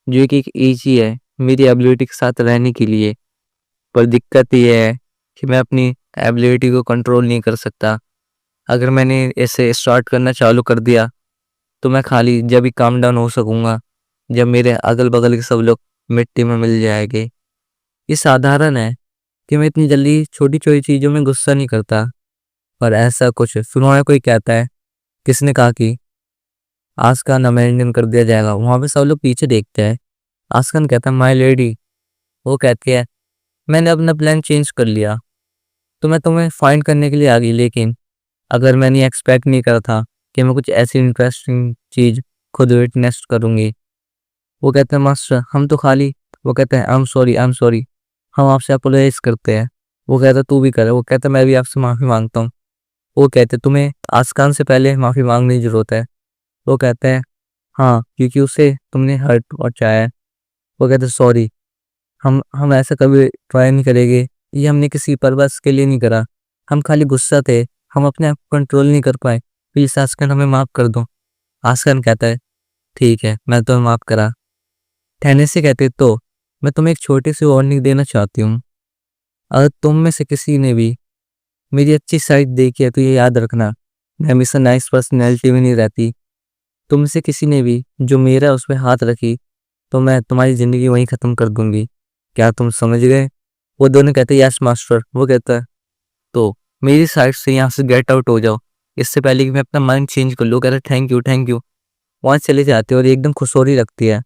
Speaker 1: जो कि एक ईजी है मेरी एबिलिटी के साथ रहने के लिए, पर दिक्कत ये है कि मैं अपनी एबिलिटी को कंट्रोल नहीं कर सकता। अगर मैंने ऐसे स्टार्ट करना चालू कर दिया तो मैं खाली जब ही काम डाउन हो सकूंगा जब मेरे अगल बगल के सब लोग मिट्टी में मिल जाएंगे। ये साधारण है कि मैं इतनी जल्दी छोटी छोटी चीज़ों में गुस्सा नहीं करता, पर ऐसा कुछ फिर वहाँ कोई कहता है किसने कहा कि आस्कान अमेंडन कर दिया जाएगा? वहाँ पे सब लोग पीछे देखते हैं। आस्कान कहता है माय लेडी। वो कहती है मैंने अपना प्लान चेंज कर लिया तो मैं तुम्हें फाइंड करने के लिए आ गई, लेकिन अगर मैंने एक्सपेक्ट नहीं करा था कि मैं कुछ ऐसी इंटरेस्टिंग चीज़ खुद विटनेस करूँगी। वो कहते हैं मास्टर हम तो खाली। वो कहते हैं आई एम सॉरी, हम आपसे अपोलोजाइज करते हैं। वो कहता है तू भी करे। वो कहता है मैं भी आपसे माफ़ी मांगता हूँ। वो कहते हैं तुम्हें आस्कान से पहले माफ़ी मांगने की ज़रूरत है। वो कहते हैं हाँ क्योंकि उसे तुमने हर्ट पहुँचाया है। वो कहते हैं सॉरी, हम ऐसा कभी ट्राई नहीं करेंगे, ये हमने किसी पर्पस के लिए नहीं करा, हम खाली गुस्सा थे, हम अपने आप को कंट्रोल नहीं कर पाए, प्लीज आस्कन हमें माफ़ कर दो। आस्कन कहता है ठीक है मैं तुम्हें माफ़ करा। टेनेसी कहते तो मैं तुम्हें एक छोटी सी वार्निंग देना चाहती हूँ, अगर तुम में से किसी ने भी मेरी अच्छी साइड देखी है तो ये याद रखना मैं हमेशा नाइस पर्सनैलिटी में नहीं रहती। तुम में से किसी ने भी जो मेरा उस पर हाथ रखी तो मैं तुम्हारी ज़िंदगी वहीं ख़त्म कर दूंगी। क्या तुम समझ गए? वो दोनों कहते यस मास्टर। वो कहता है तो मेरी साइड से यहाँ से गेट आउट हो जाओ इससे पहले कि मैं अपना माइंड चेंज कर लूँ। कहता है थैंक यू थैंक यू। वहाँ चले जाते हैं और एकदम खुशोरी लगती है।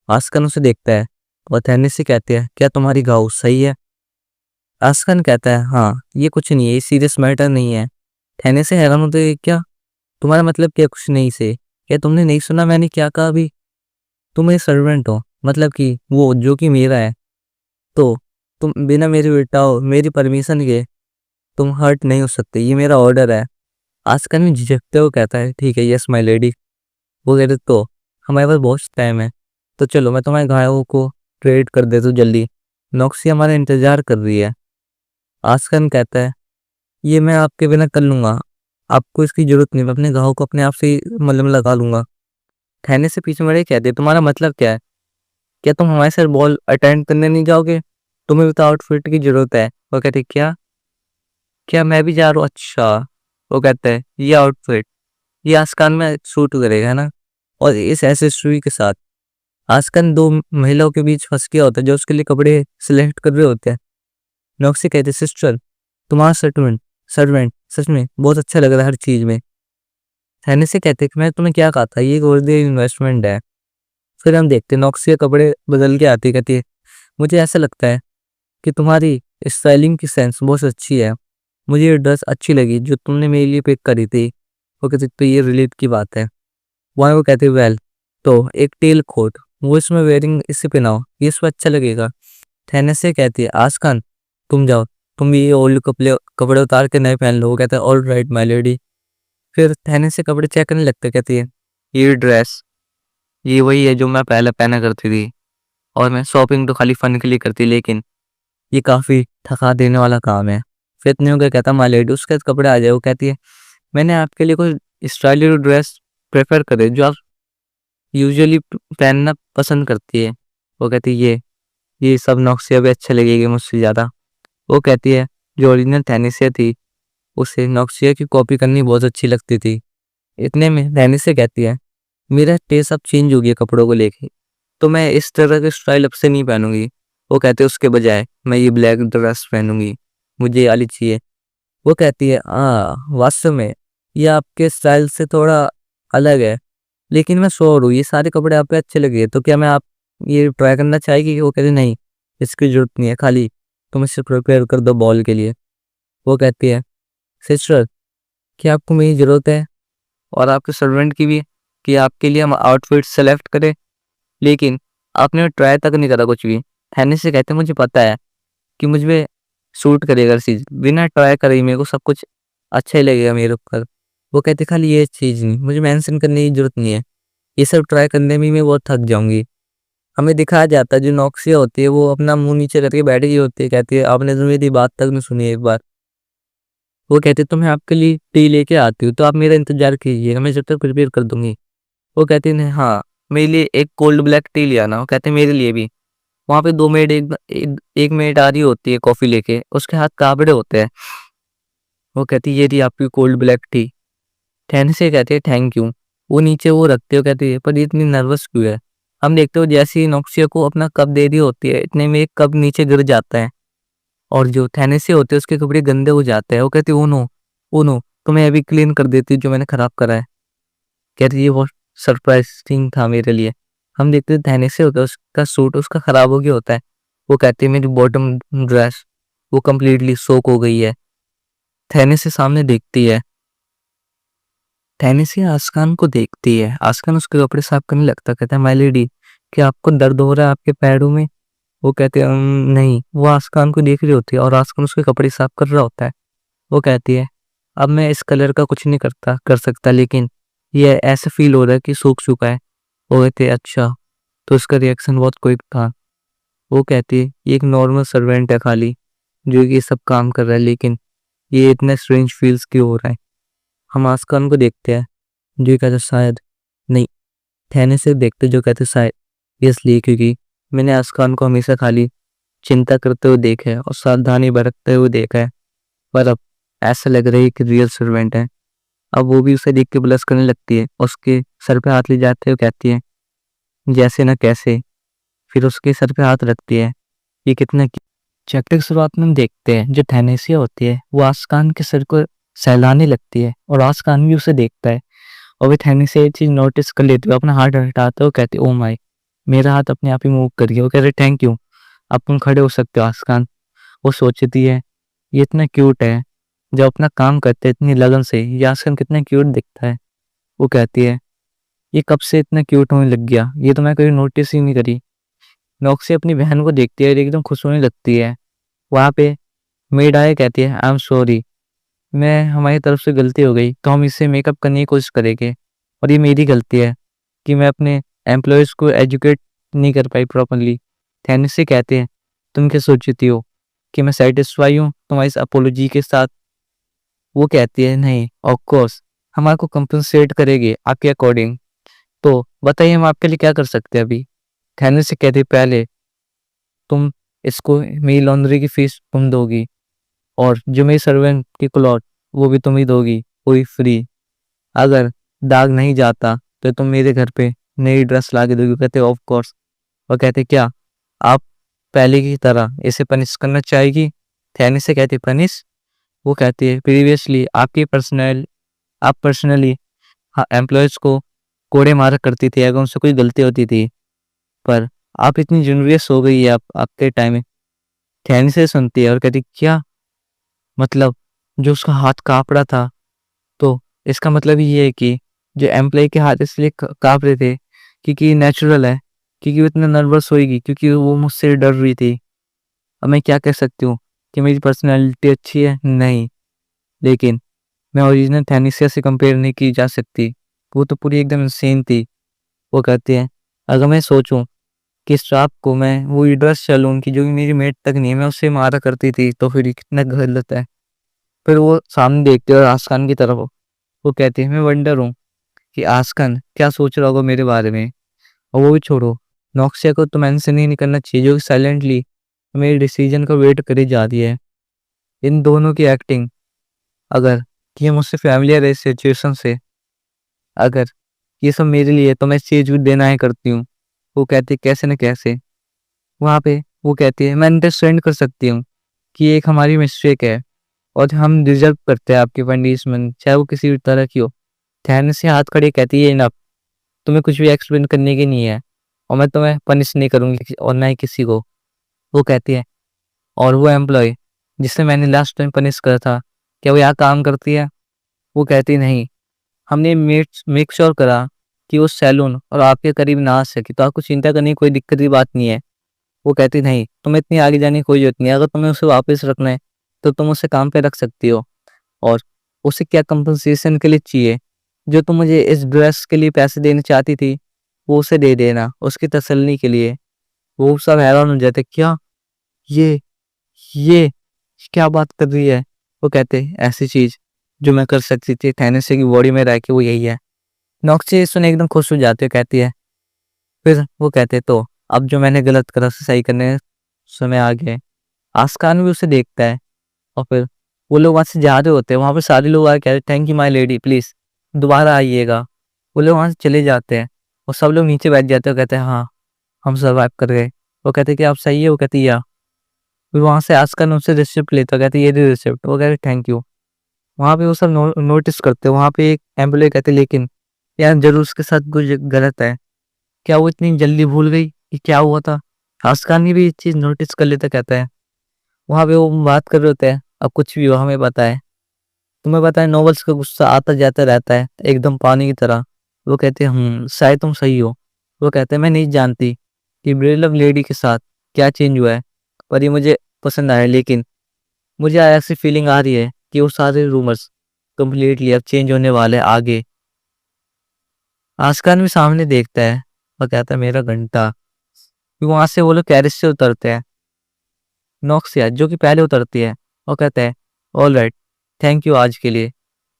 Speaker 1: आस्कन उसे देखता है और थैनिस से कहते हैं क्या तुम्हारी घाव सही है? आस्कन कहता है हाँ ये कुछ नहीं है, ये सीरियस मैटर नहीं है। थैनिस से हैरान होते हैं क्या तुम्हारा मतलब क्या कुछ नहीं से? क्या तुमने नहीं सुना मैंने क्या कहा अभी? तुम मेरे सर्वेंट हो, मतलब कि वो जो कि मेरा है, तो तुम बिना मेरे बिटाओ मेरी परमिशन के तुम हर्ट नहीं हो सकते, ये मेरा ऑर्डर है। आस्कन में झिझकते हुए कहता है ठीक है यस माय लेडी। वो कहते तो हमारे पास बहुत टाइम है, तो चलो मैं तुम्हारे घायों को ट्रीट कर देता हूँ जल्दी। नॉक्सी हमारा इंतजार कर रही है। आस्कन कहता है, ये मैं आपके बिना कर लूंगा, आपको इसकी जरूरत नहीं, मैं अपने घाव को अपने आप से ही मलहम लगा लूंगा। कहने से पीछे मेरे कहते, तुम्हारा मतलब क्या है? क्या तुम हमारे साथ बॉल अटेंड करने नहीं जाओगे? तुम्हें भी तो आउटफिट की जरूरत है। वो कहते, क्या क्या मैं भी जा रहा हूँ? अच्छा। वो कहता है, ये आउटफिट ये आस्कान में सूट करेगा, है ना? और इस एसेसरी के साथ आस्कान दो महिलाओं के बीच फंस गया होता है जो उसके लिए कपड़े सिलेक्ट कर रहे होते हैं। नॉक्सी कहते, सिस्टर तुम्हारा सर्वेंट सर्वेंट सच में बहुत अच्छा लग रहा है हर चीज में। हैने से कहते कि मैं तुम्हें क्या कहा था, ये एक वर्दी इन्वेस्टमेंट है। फिर हम देखते हैं नॉक्सी के कपड़े बदल के आती, कहती है, मुझे ऐसा लगता है कि तुम्हारी स्टाइलिंग की सेंस बहुत अच्छी है। मुझे ये ड्रेस अच्छी लगी जो तुमने मेरे लिए पिक करी थी। वो कहती, तो ये रिलेट की बात है। वहाँ वो कहते, वेल तो एक टेल कोट वो इसमें वेयरिंग इससे पहनाओ, ये इस पर अच्छा लगेगा। थैने से कहती है, आस्कान तुम जाओ, तुम भी ये ओल्ड कपड़े कपड़े उतार के नए पहन लो। वो कहता है, ऑल राइट माय लेडी। फिर थैने से कपड़े चेक करने लगते, कहती है, ये ड्रेस ये वही है जो मैं पहले पहना करती थी, और मैं शॉपिंग तो खाली फन के लिए करती, लेकिन ये काफ़ी थका देने वाला काम है। फिर इतने हो गया, कहता माय लेडी, उसके बाद कपड़े आ जाए। वो कहती है, मैंने आपके लिए कोई स्टाइलिश ड्रेस प्रेफर करे जो आप यूजुअली पहनना पसंद करती है। वो कहती है, ये सब नॉक्सिया भी अच्छा लगेगी मुझसे ज़्यादा। वो कहती है, जो ओरिजिनल थैनिसिया थी उसे नॉक्सिया की कॉपी करनी बहुत अच्छी लगती थी। इतने में थैनिसिया कहती है, मेरा टेस्ट अब चेंज हो गया कपड़ों को लेके, तो मैं इस तरह के स्टाइल अब से नहीं पहनूंगी। वो कहते, उसके बजाय मैं ये ब्लैक ड्रेस पहनूंगी, मुझे ये वाली चाहिए। वो कहती है, वास्तव में ये आपके स्टाइल से थोड़ा अलग है, लेकिन मैं श्योर हूँ ये सारे कपड़े आप पे अच्छे लगे, तो क्या मैं आप ये ट्राई करना चाहेगी? वो कहती, नहीं इसकी जरूरत नहीं है, खाली तुम इसे प्रिपेयर कर दो बॉल के लिए। वो कहती है, सिस्टर क्या आपको मेरी ज़रूरत है और आपके सर्वेंट की भी, कि आपके लिए हम आउटफिट सेलेक्ट करें, लेकिन आपने ट्राई तक नहीं करा कुछ भी। हैनी से कहते, मुझे पता है कि मुझ में सूट करेगा चीज़, बिना ट्राई करे ही मेरे को सब कुछ अच्छा ही लगेगा मेरे ऊपर। वो कहते, खाली ये चीज़ नहीं, मुझे मेंशन करने की जरूरत नहीं है, ये सब ट्राई करने में मैं बहुत थक जाऊंगी। हमें दिखाया जाता है जो नॉक्सिया होती है वो अपना मुंह नीचे करके बैठ गई होती है, कहती है, आपने तो मेरी बात तक नहीं सुनी एक बार। वो कहते, तो मैं आपके लिए टी लेके आती हूँ, तो आप मेरा इंतजार कीजिएगा, मैं जब तक प्रिपेयर कर दूंगी। वो कहती है, हाँ मेरे लिए एक कोल्ड ब्लैक टी ले आना। वो कहते, मेरे लिए भी। वहाँ पे दो मेड एक मेड आ रही होती है कॉफी लेके, उसके हाथ काबड़े होते हैं। वो कहती है, ये रही आपकी कोल्ड ब्लैक टी। थैंक से कहती है, थैंक यू। वो नीचे वो रखते हो, कहती है, पर ये इतनी नर्वस क्यों है? हम देखते हो जैसे ही नॉक्सिया को अपना कप दे दी होती है, इतने में एक कप नीचे गिर जाता है, और जो थैनेसी होते हैं उसके कपड़े गंदे हो जाते हैं। वो कहती है, ओ नो, तो मैं अभी क्लीन कर देती हूँ जो मैंने खराब करा है। कहती है, ये बहुत सरप्राइजिंग था मेरे लिए। हम देखते हैं थैनेसी होता है, उसका सूट उसका खराब हो गया होता है। वो कहती है, मेरी बॉटम ड्रेस वो कम्प्लीटली सोक हो गई है। थैनेसी सामने देखती है, थैनेसी आस्कान को देखती है। आस्कान उसके कपड़े साफ करने लगता, कहता है, माय लेडी क्या आपको दर्द हो रहा है आपके पैरों में? वो कहते हैं, नहीं। वो आस्कान को देख रही होती है और आस्कान उसके कपड़े साफ कर रहा होता है। वो कहती है, अब मैं इस कलर का कुछ नहीं कर सकता, लेकिन ये ऐसा फील हो रहा है कि सूख चुका है। वो कहते हैं, अच्छा। तो उसका रिएक्शन बहुत क्विक था। वो कहती है, ये एक नॉर्मल सर्वेंट है खाली, जो ये सब काम कर रहा है, लेकिन ये इतना स्ट्रेंज फील्स क्यों हो रहा है? हम आस्कान को देखते हैं जो कहते हैं, शायद नहीं। थैने से देखते जो कहते हैं, शायद इसलिए क्योंकि मैंने आस्कान को हमेशा खाली चिंता करते हुए देखा है और सावधानी बरतते हुए देखा है, पर अब ऐसा लग रहा है कि रियल सर्वेंट है। अब वो भी उसे देख के ब्लश करने लगती है, उसके सर पे हाथ ले जाते हुए कहती है, जैसे ना कैसे। फिर उसके सर पे हाथ रखती है, ये कितना। चैप्टर की शुरुआत में हम देखते हैं जो थैनेसिया होती है वो आस्कान के सर को सहलाने लगती है, और आस्कान भी उसे देखता है, और वो थैनेसिया ये चीज नोटिस कर लेते हुए अपना हाथ हटाते हुए कहते, ओ माय, मेरा हाथ अपने आप ही मूव कर गया। वो कह रहे, थैंक यू, अब तुम खड़े हो सकते हो आस्कान। वो सोचती है, ये इतना क्यूट है, जब अपना काम करते हैं इतनी लगन से, ये आस्कान कितना क्यूट दिखता है। वो कहती है, ये कब से इतना क्यूट होने लग गया, ये तो मैं कभी नोटिस ही नहीं करी। नॉक्सी अपनी बहन को देखती है और एकदम खुश होने लगती है। वहाँ पे मेड आए, कहती है, आई एम सॉरी, मैं हमारी तरफ से गलती हो गई, तो हम इससे मेकअप करने की कोशिश करेंगे, और ये मेरी गलती है कि मैं अपने एम्प्लॉयज़ को एजुकेट नहीं कर पाई प्रॉपर्ली। थैनिस से कहते हैं, तुम क्या सोचती हो कि मैं सैटिस्फाई हूँ तुम्हारी इस अपोलॉजी के साथ? वो कहती है, नहीं ऑफ कोर्स हम आपको कंपनसेट करेंगे आपके अकॉर्डिंग। तो बताइए हम आपके लिए क्या कर सकते हैं अभी? थैनिस से कहती है, पहले तुम इसको मेरी लॉन्ड्री की फीस तुम दोगी, और जो मेरी सर्वेंट की क्लॉथ वो भी तुम ही दोगी, पूरी फ्री। अगर दाग नहीं जाता तो तुम मेरे घर पे नई ड्रेस ला के दोगी। कहते ऑफ कोर्स। और कहते क्या आप पहले की तरह इसे पनिश करना चाहेगी? थैनिस से कहती पनिश? वो कहती है, प्रीवियसली आप पर्सनली एम्प्लॉयज़ को कोड़े मारा करती थी अगर उनसे कोई गलती होती थी, पर आप इतनी जनरस हो गई है आप आपके टाइम में। थैनिस से सुनती है और कहती क्या मतलब? जो उसका हाथ काँप रहा था, तो इसका मतलब ये है कि जो एम्प्लॉयी के हाथ इसलिए काँप रहे थे क्योंकि नेचुरल है, क्योंकि वो इतना नर्वस होएगी क्योंकि वो मुझसे डर रही थी। अब मैं क्या कह सकती हूँ कि मेरी पर्सनैलिटी अच्छी है? नहीं, लेकिन मैं ओरिजिनल थैनिसिया से कंपेयर नहीं की जा सकती। वो तो पूरी एकदम इंसेन थी। वो कहती है, अगर मैं सोचूं कि इस रात को मैं वो ड्रेस सैलून की जो कि मेरी मेट तक नहीं है मैं उससे मारा करती थी, तो फिर ये कितना गलत है। फिर वो सामने देखती है और आसमान की तरफ वो कहती है, मैं वंडर हूँ कि आसमान क्या सोच रहा होगा मेरे बारे में। और वो भी छोड़ो, नोक्सिया को तो मेंशन ही नहीं करना चाहिए जो कि साइलेंटली मेरे डिसीजन का वेट करी जा रही है। इन दोनों की एक्टिंग, अगर कि ये मुझसे फैमिलियर है इस सिचुएशन से, अगर ये सब मेरे लिए है, तो मैं इस चीज को देना ही करती हूँ। वो कहती है कैसे न कैसे। वहाँ पे वो कहती है, मैं अंडरस्टैंड कर सकती हूँ कि ये एक हमारी मिस्टेक है और हम डिजर्व करते हैं आपकी पनिशमेंट, चाहे वो किसी भी तरह की हो। थैनिस से हाथ खड़ी कहती है, इनफ, तुम्हें कुछ भी एक्सप्लेन करने की नहीं है, और मैं तुम्हें पनिश नहीं करूंगी और ना ही किसी को। वो कहती है, और वो एम्प्लॉय जिसे मैंने लास्ट टाइम पनिश करा था, क्या वो यहाँ काम करती है? वो कहती नहीं, हमने मेक श्योर करा कि वो सैलून और आपके करीब ना आ सके, तो आपको चिंता करने की कोई दिक्कत की बात नहीं है। वो कहती नहीं, तुम्हें इतनी आगे जाने की कोई जरूरत नहीं है, अगर तुम्हें उसे वापस रखना है तो तुम उसे काम पे रख सकती हो। और उसे क्या कंपनसेशन के लिए चाहिए, जो तुम मुझे इस ड्रेस के लिए पैसे देना चाहती थी वो उसे दे देना उसकी तसल्ली के लिए। वो सब हैरान हो जाते, क्या ये ये क्या बात कर रही है? वो कहते ऐसी चीज जो मैं कर सकती थी थैनेसी की बॉडी में रह के वो यही है। नॉक्सी सुने एकदम खुश हो जाती है, कहती है, फिर वो कहते तो अब जो मैंने गलत करा उसे सही करने समय आ गए। आस्कान भी उसे देखता है, और फिर वो लोग वहां से जा रहे होते हैं, वहां पे सारे लोग आके कहते हैं, thank you my lady, please दोबारा आइएगा। वो लोग वहां से चले जाते हैं और सब लोग नीचे बैठ जाते हैं और कहते हैं हाँ हम सर्वाइव कर गए। वो कहते हैं कि आप सही है? वो कहती है या। फिर वहां से आस्कान उनसे रिसिप्ट लेता है, कहते हैं, ये रही रिसिप्ट। वो कहते थैंक यू। वहां पे वो सब नोटिस करते हैं, वहां पे एक एम्प्लॉय कहते लेकिन यार जरूर उसके साथ कुछ गलत है, क्या वो इतनी जल्दी भूल गई कि क्या हुआ था? आस्कान भी ये चीज नोटिस कर लेता, कहता है, वहां पे वो बात कर रहे होते हैं, अब कुछ भी हो हमें पता है, तुम्हें पता है नॉवेल्स का गुस्सा आता जाता रहता है एकदम पानी की तरह। वो कहते हैं शायद तुम सही हो। वो कहते हैं मैं नहीं जानती कि ब्रेलव लेडी के साथ क्या चेंज हुआ है, पर ये मुझे पसंद आया, लेकिन मुझे ऐसी फीलिंग आ रही है कि वो सारे रूमर्स कंप्लीटली अब चेंज होने वाले हैं आगे। आस्कान भी सामने देखता है और कहता है मेरा घंटा। फिर वहां से वो लोग कैरिस से उतरते हैं। नोक्सिया जो कि पहले उतरती है और कहता है ऑल राइट, थैंक यू आज के लिए।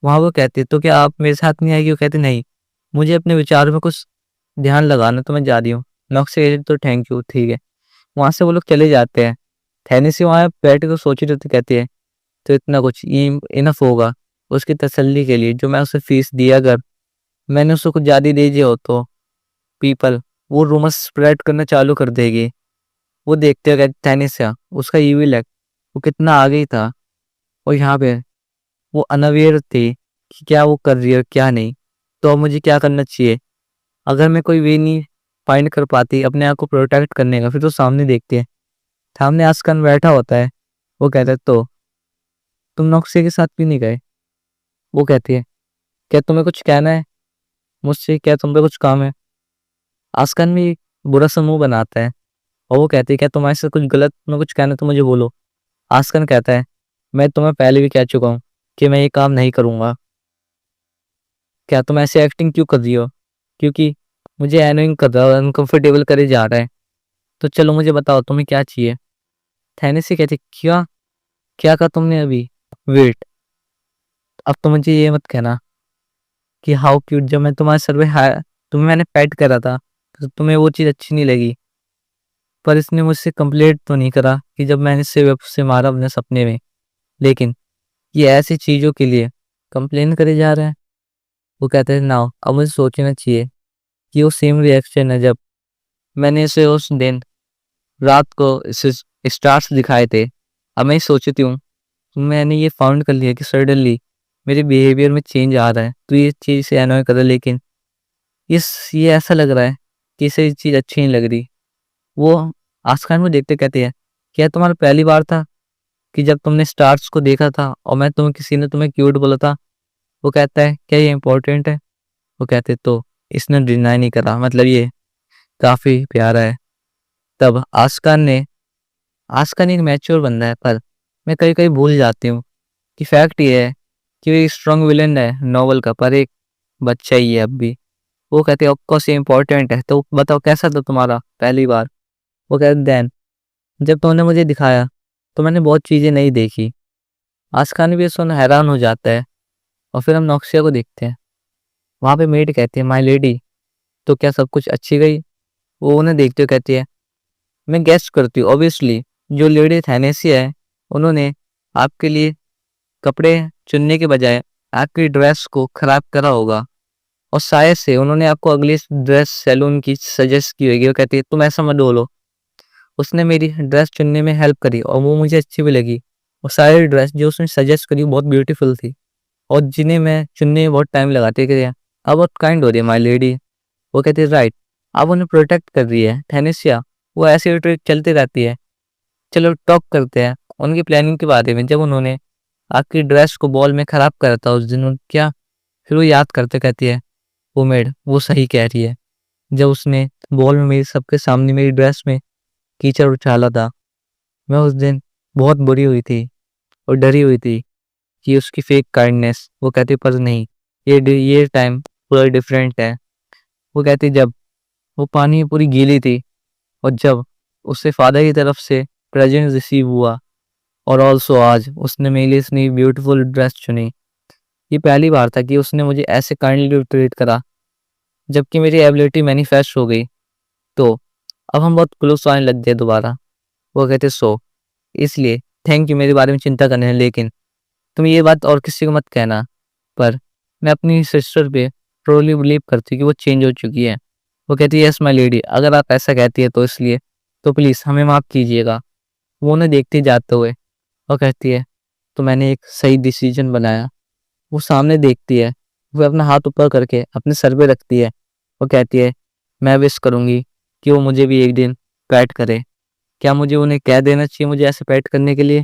Speaker 1: वहां वो कहती है तो क्या आप मेरे साथ नहीं आएगी? वो कहती नहीं, मुझे अपने विचारों में कुछ ध्यान लगाना, तो मैं जा रही हूँ। नोक्सिया कहती, तो थैंक यू, ठीक है। वहां से वो लोग चले जाते हैं। थैनिसी वहां बैठ के सोच रही होती, कहती है तो इतना कुछ इनफ होगा उसकी तसल्ली के लिए, जो मैं उसे फीस दिया, अगर मैंने उसको कुछ ज्यादा दे दिया हो तो पीपल वो रूमर्स स्प्रेड करना चालू कर देगी। वो देखते हुए थैनिसिया उसका ईविल है वो कितना आगे ही था, और यहाँ पे वो अनअवेयर थी कि क्या वो कर रही है और क्या नहीं। तो अब मुझे क्या करना चाहिए? अगर मैं कोई वे नहीं फाइंड कर पाती अपने आप को प्रोटेक्ट करने का, फिर तो सामने देखते हैं, सामने आस्कान बैठा होता है। वो कहता है तो तुम नक्शे के साथ भी नहीं गए? वो कहती है क्या तुम्हें कुछ कहना है मुझसे, क्या तुम पे कुछ काम है? आस्कान भी बुरा सा मुंह बनाता है, और वो कहती है क्या तुम्हारे से कुछ गलत में कुछ कहना है तो मुझे बोलो। आस्कन कहता है मैं तुम्हें पहले भी कह चुका हूँ कि मैं ये काम नहीं करूंगा, क्या तुम ऐसी एक्टिंग क्यों कर रही हो? क्योंकि मुझे एनोइंग कर रहा है, अनकंफर्टेबल करे जा रहा है। तो चलो मुझे बताओ तुम्हें क्या चाहिए? थैनेसी कहती, क्या क्या कहा तुमने अभी? वेट, अब तो मुझे ये मत कहना कि हाउ क्यूट, जब मैं तुम्हारे सर पे तुम्हें मैंने पेट करा था तो तुम्हें वो चीज़ अच्छी नहीं लगी। पर इसने मुझसे कंप्लेंट तो नहीं करा कि जब मैंने इसे से मारा अपने सपने में, लेकिन ये ऐसी चीज़ों के लिए कंप्लेन करे जा रहा है। वो कहते हैं नाउ अब मुझे सोचना चाहिए कि वो सेम रिएक्शन है जब मैंने इसे उस दिन रात को इसे स्टार्स दिखाए थे। अब मैं सोचती हूँ, मैंने ये फाउंड कर लिया कि सडनली मेरे बिहेवियर में चेंज आ रहा है, तो ये चीज़ से अनॉय कर रहा है, लेकिन ये ऐसा लग रहा है कि इसे ये चीज़ अच्छी नहीं लग रही। वो आसमान में देखते कहते हैं, क्या तुम्हारा पहली बार था कि जब तुमने स्टार्स को देखा था और मैं तुम्हें किसी ने तुम्हें क्यूट बोला था? वो कहता है, क्या ये इंपॉर्टेंट है? वो कहते तो इसने डिनाई नहीं करा, मतलब ये काफ़ी प्यारा है। तब आस्कान एक मैच्योर बंदा है, पर मैं कहीं कहीं भूल जाती हूँ कि फैक्ट ये है कि वो एक स्ट्रॉन्ग विलन है नॉवल का, पर एक बच्चा ही है अब भी। वो कहते हैं ऑफकोर्स ये इंपॉर्टेंट है, तो बताओ कैसा था तुम्हारा पहली बार? वो कहते देन जब तुमने मुझे दिखाया तो मैंने बहुत चीज़ें नहीं देखी। आस्कान भी सुन हैरान हो जाता है और फिर हम नौक्सिया को देखते हैं। वहाँ पे मेड कहती है, माय लेडी, तो क्या सब कुछ अच्छी गई? वो उन्हें देखते हुए कहती है, मैं गेस्ट करती हूँ ऑब्वियसली जो लेडी थैनेसिया है उन्होंने आपके लिए कपड़े चुनने के बजाय आपकी ड्रेस को खराब करा होगा, और शायद से उन्होंने आपको अगली ड्रेस सैलून की सजेस्ट की होगी। वो कहती है तुम ऐसा मत बोलो, उसने मेरी ड्रेस चुनने में हेल्प करी और वो मुझे अच्छी भी लगी, और सारी ड्रेस जो उसने सजेस्ट करी बहुत ब्यूटीफुल थी और जिन्हें मैं चुनने में बहुत टाइम लगाती है। अब बहुत काइंड हो रही है माय लेडी। वो कहती है राइट, अब उन्हें प्रोटेक्ट कर रही है थैनेसिया, वो ऐसी ट्रिक चलती रहती है। चलो टॉक करते हैं उनकी प्लानिंग के बारे में। जब उन्होंने आपकी ड्रेस को बॉल में खराब करा था उस दिन, क्या? फिर वो याद करते कहती है, वो मेड वो सही कह रही है, जब उसने बॉल में मेरी सबके सामने मेरी ड्रेस में कीचड़ उछाला था, मैं उस दिन बहुत बुरी हुई थी और डरी हुई थी कि उसकी फेक काइंडनेस। वो कहती पर नहीं, ये टाइम पूरा डिफरेंट है। वो कहती जब वो पानी में पूरी गीली थी और जब उससे फादर की तरफ से प्रेजेंट रिसीव हुआ, और ऑल्सो आज उसने मेरे लिए इतनी ब्यूटीफुल ड्रेस चुनी। ये पहली बार था कि उसने मुझे ऐसे काइंडली ट्रीट करा जबकि मेरी एबिलिटी मैनिफेस्ट हो गई। तो अब हम बहुत क्लोज आने लग गए दोबारा। वो कहते सो इसलिए थैंक यू मेरे बारे में चिंता करने, लेकिन तुम ये बात और किसी को मत कहना। पर मैं अपनी सिस्टर पे ट्रोली बिलीव करती हूँ कि वो चेंज हो चुकी है। वो कहती है यस माय लेडी, अगर आप ऐसा कहती है तो इसलिए तो प्लीज़ हमें माफ़ कीजिएगा। वो उन्हें देखते जाते हुए वो कहती है तो मैंने एक सही डिसीजन बनाया। वो सामने देखती है, वो अपना हाथ ऊपर करके अपने सर पे रखती है। वो कहती है मैं विश करूँगी कि वो मुझे भी एक दिन पैट करे। क्या मुझे उन्हें कह देना चाहिए मुझे ऐसे पैट करने के लिए?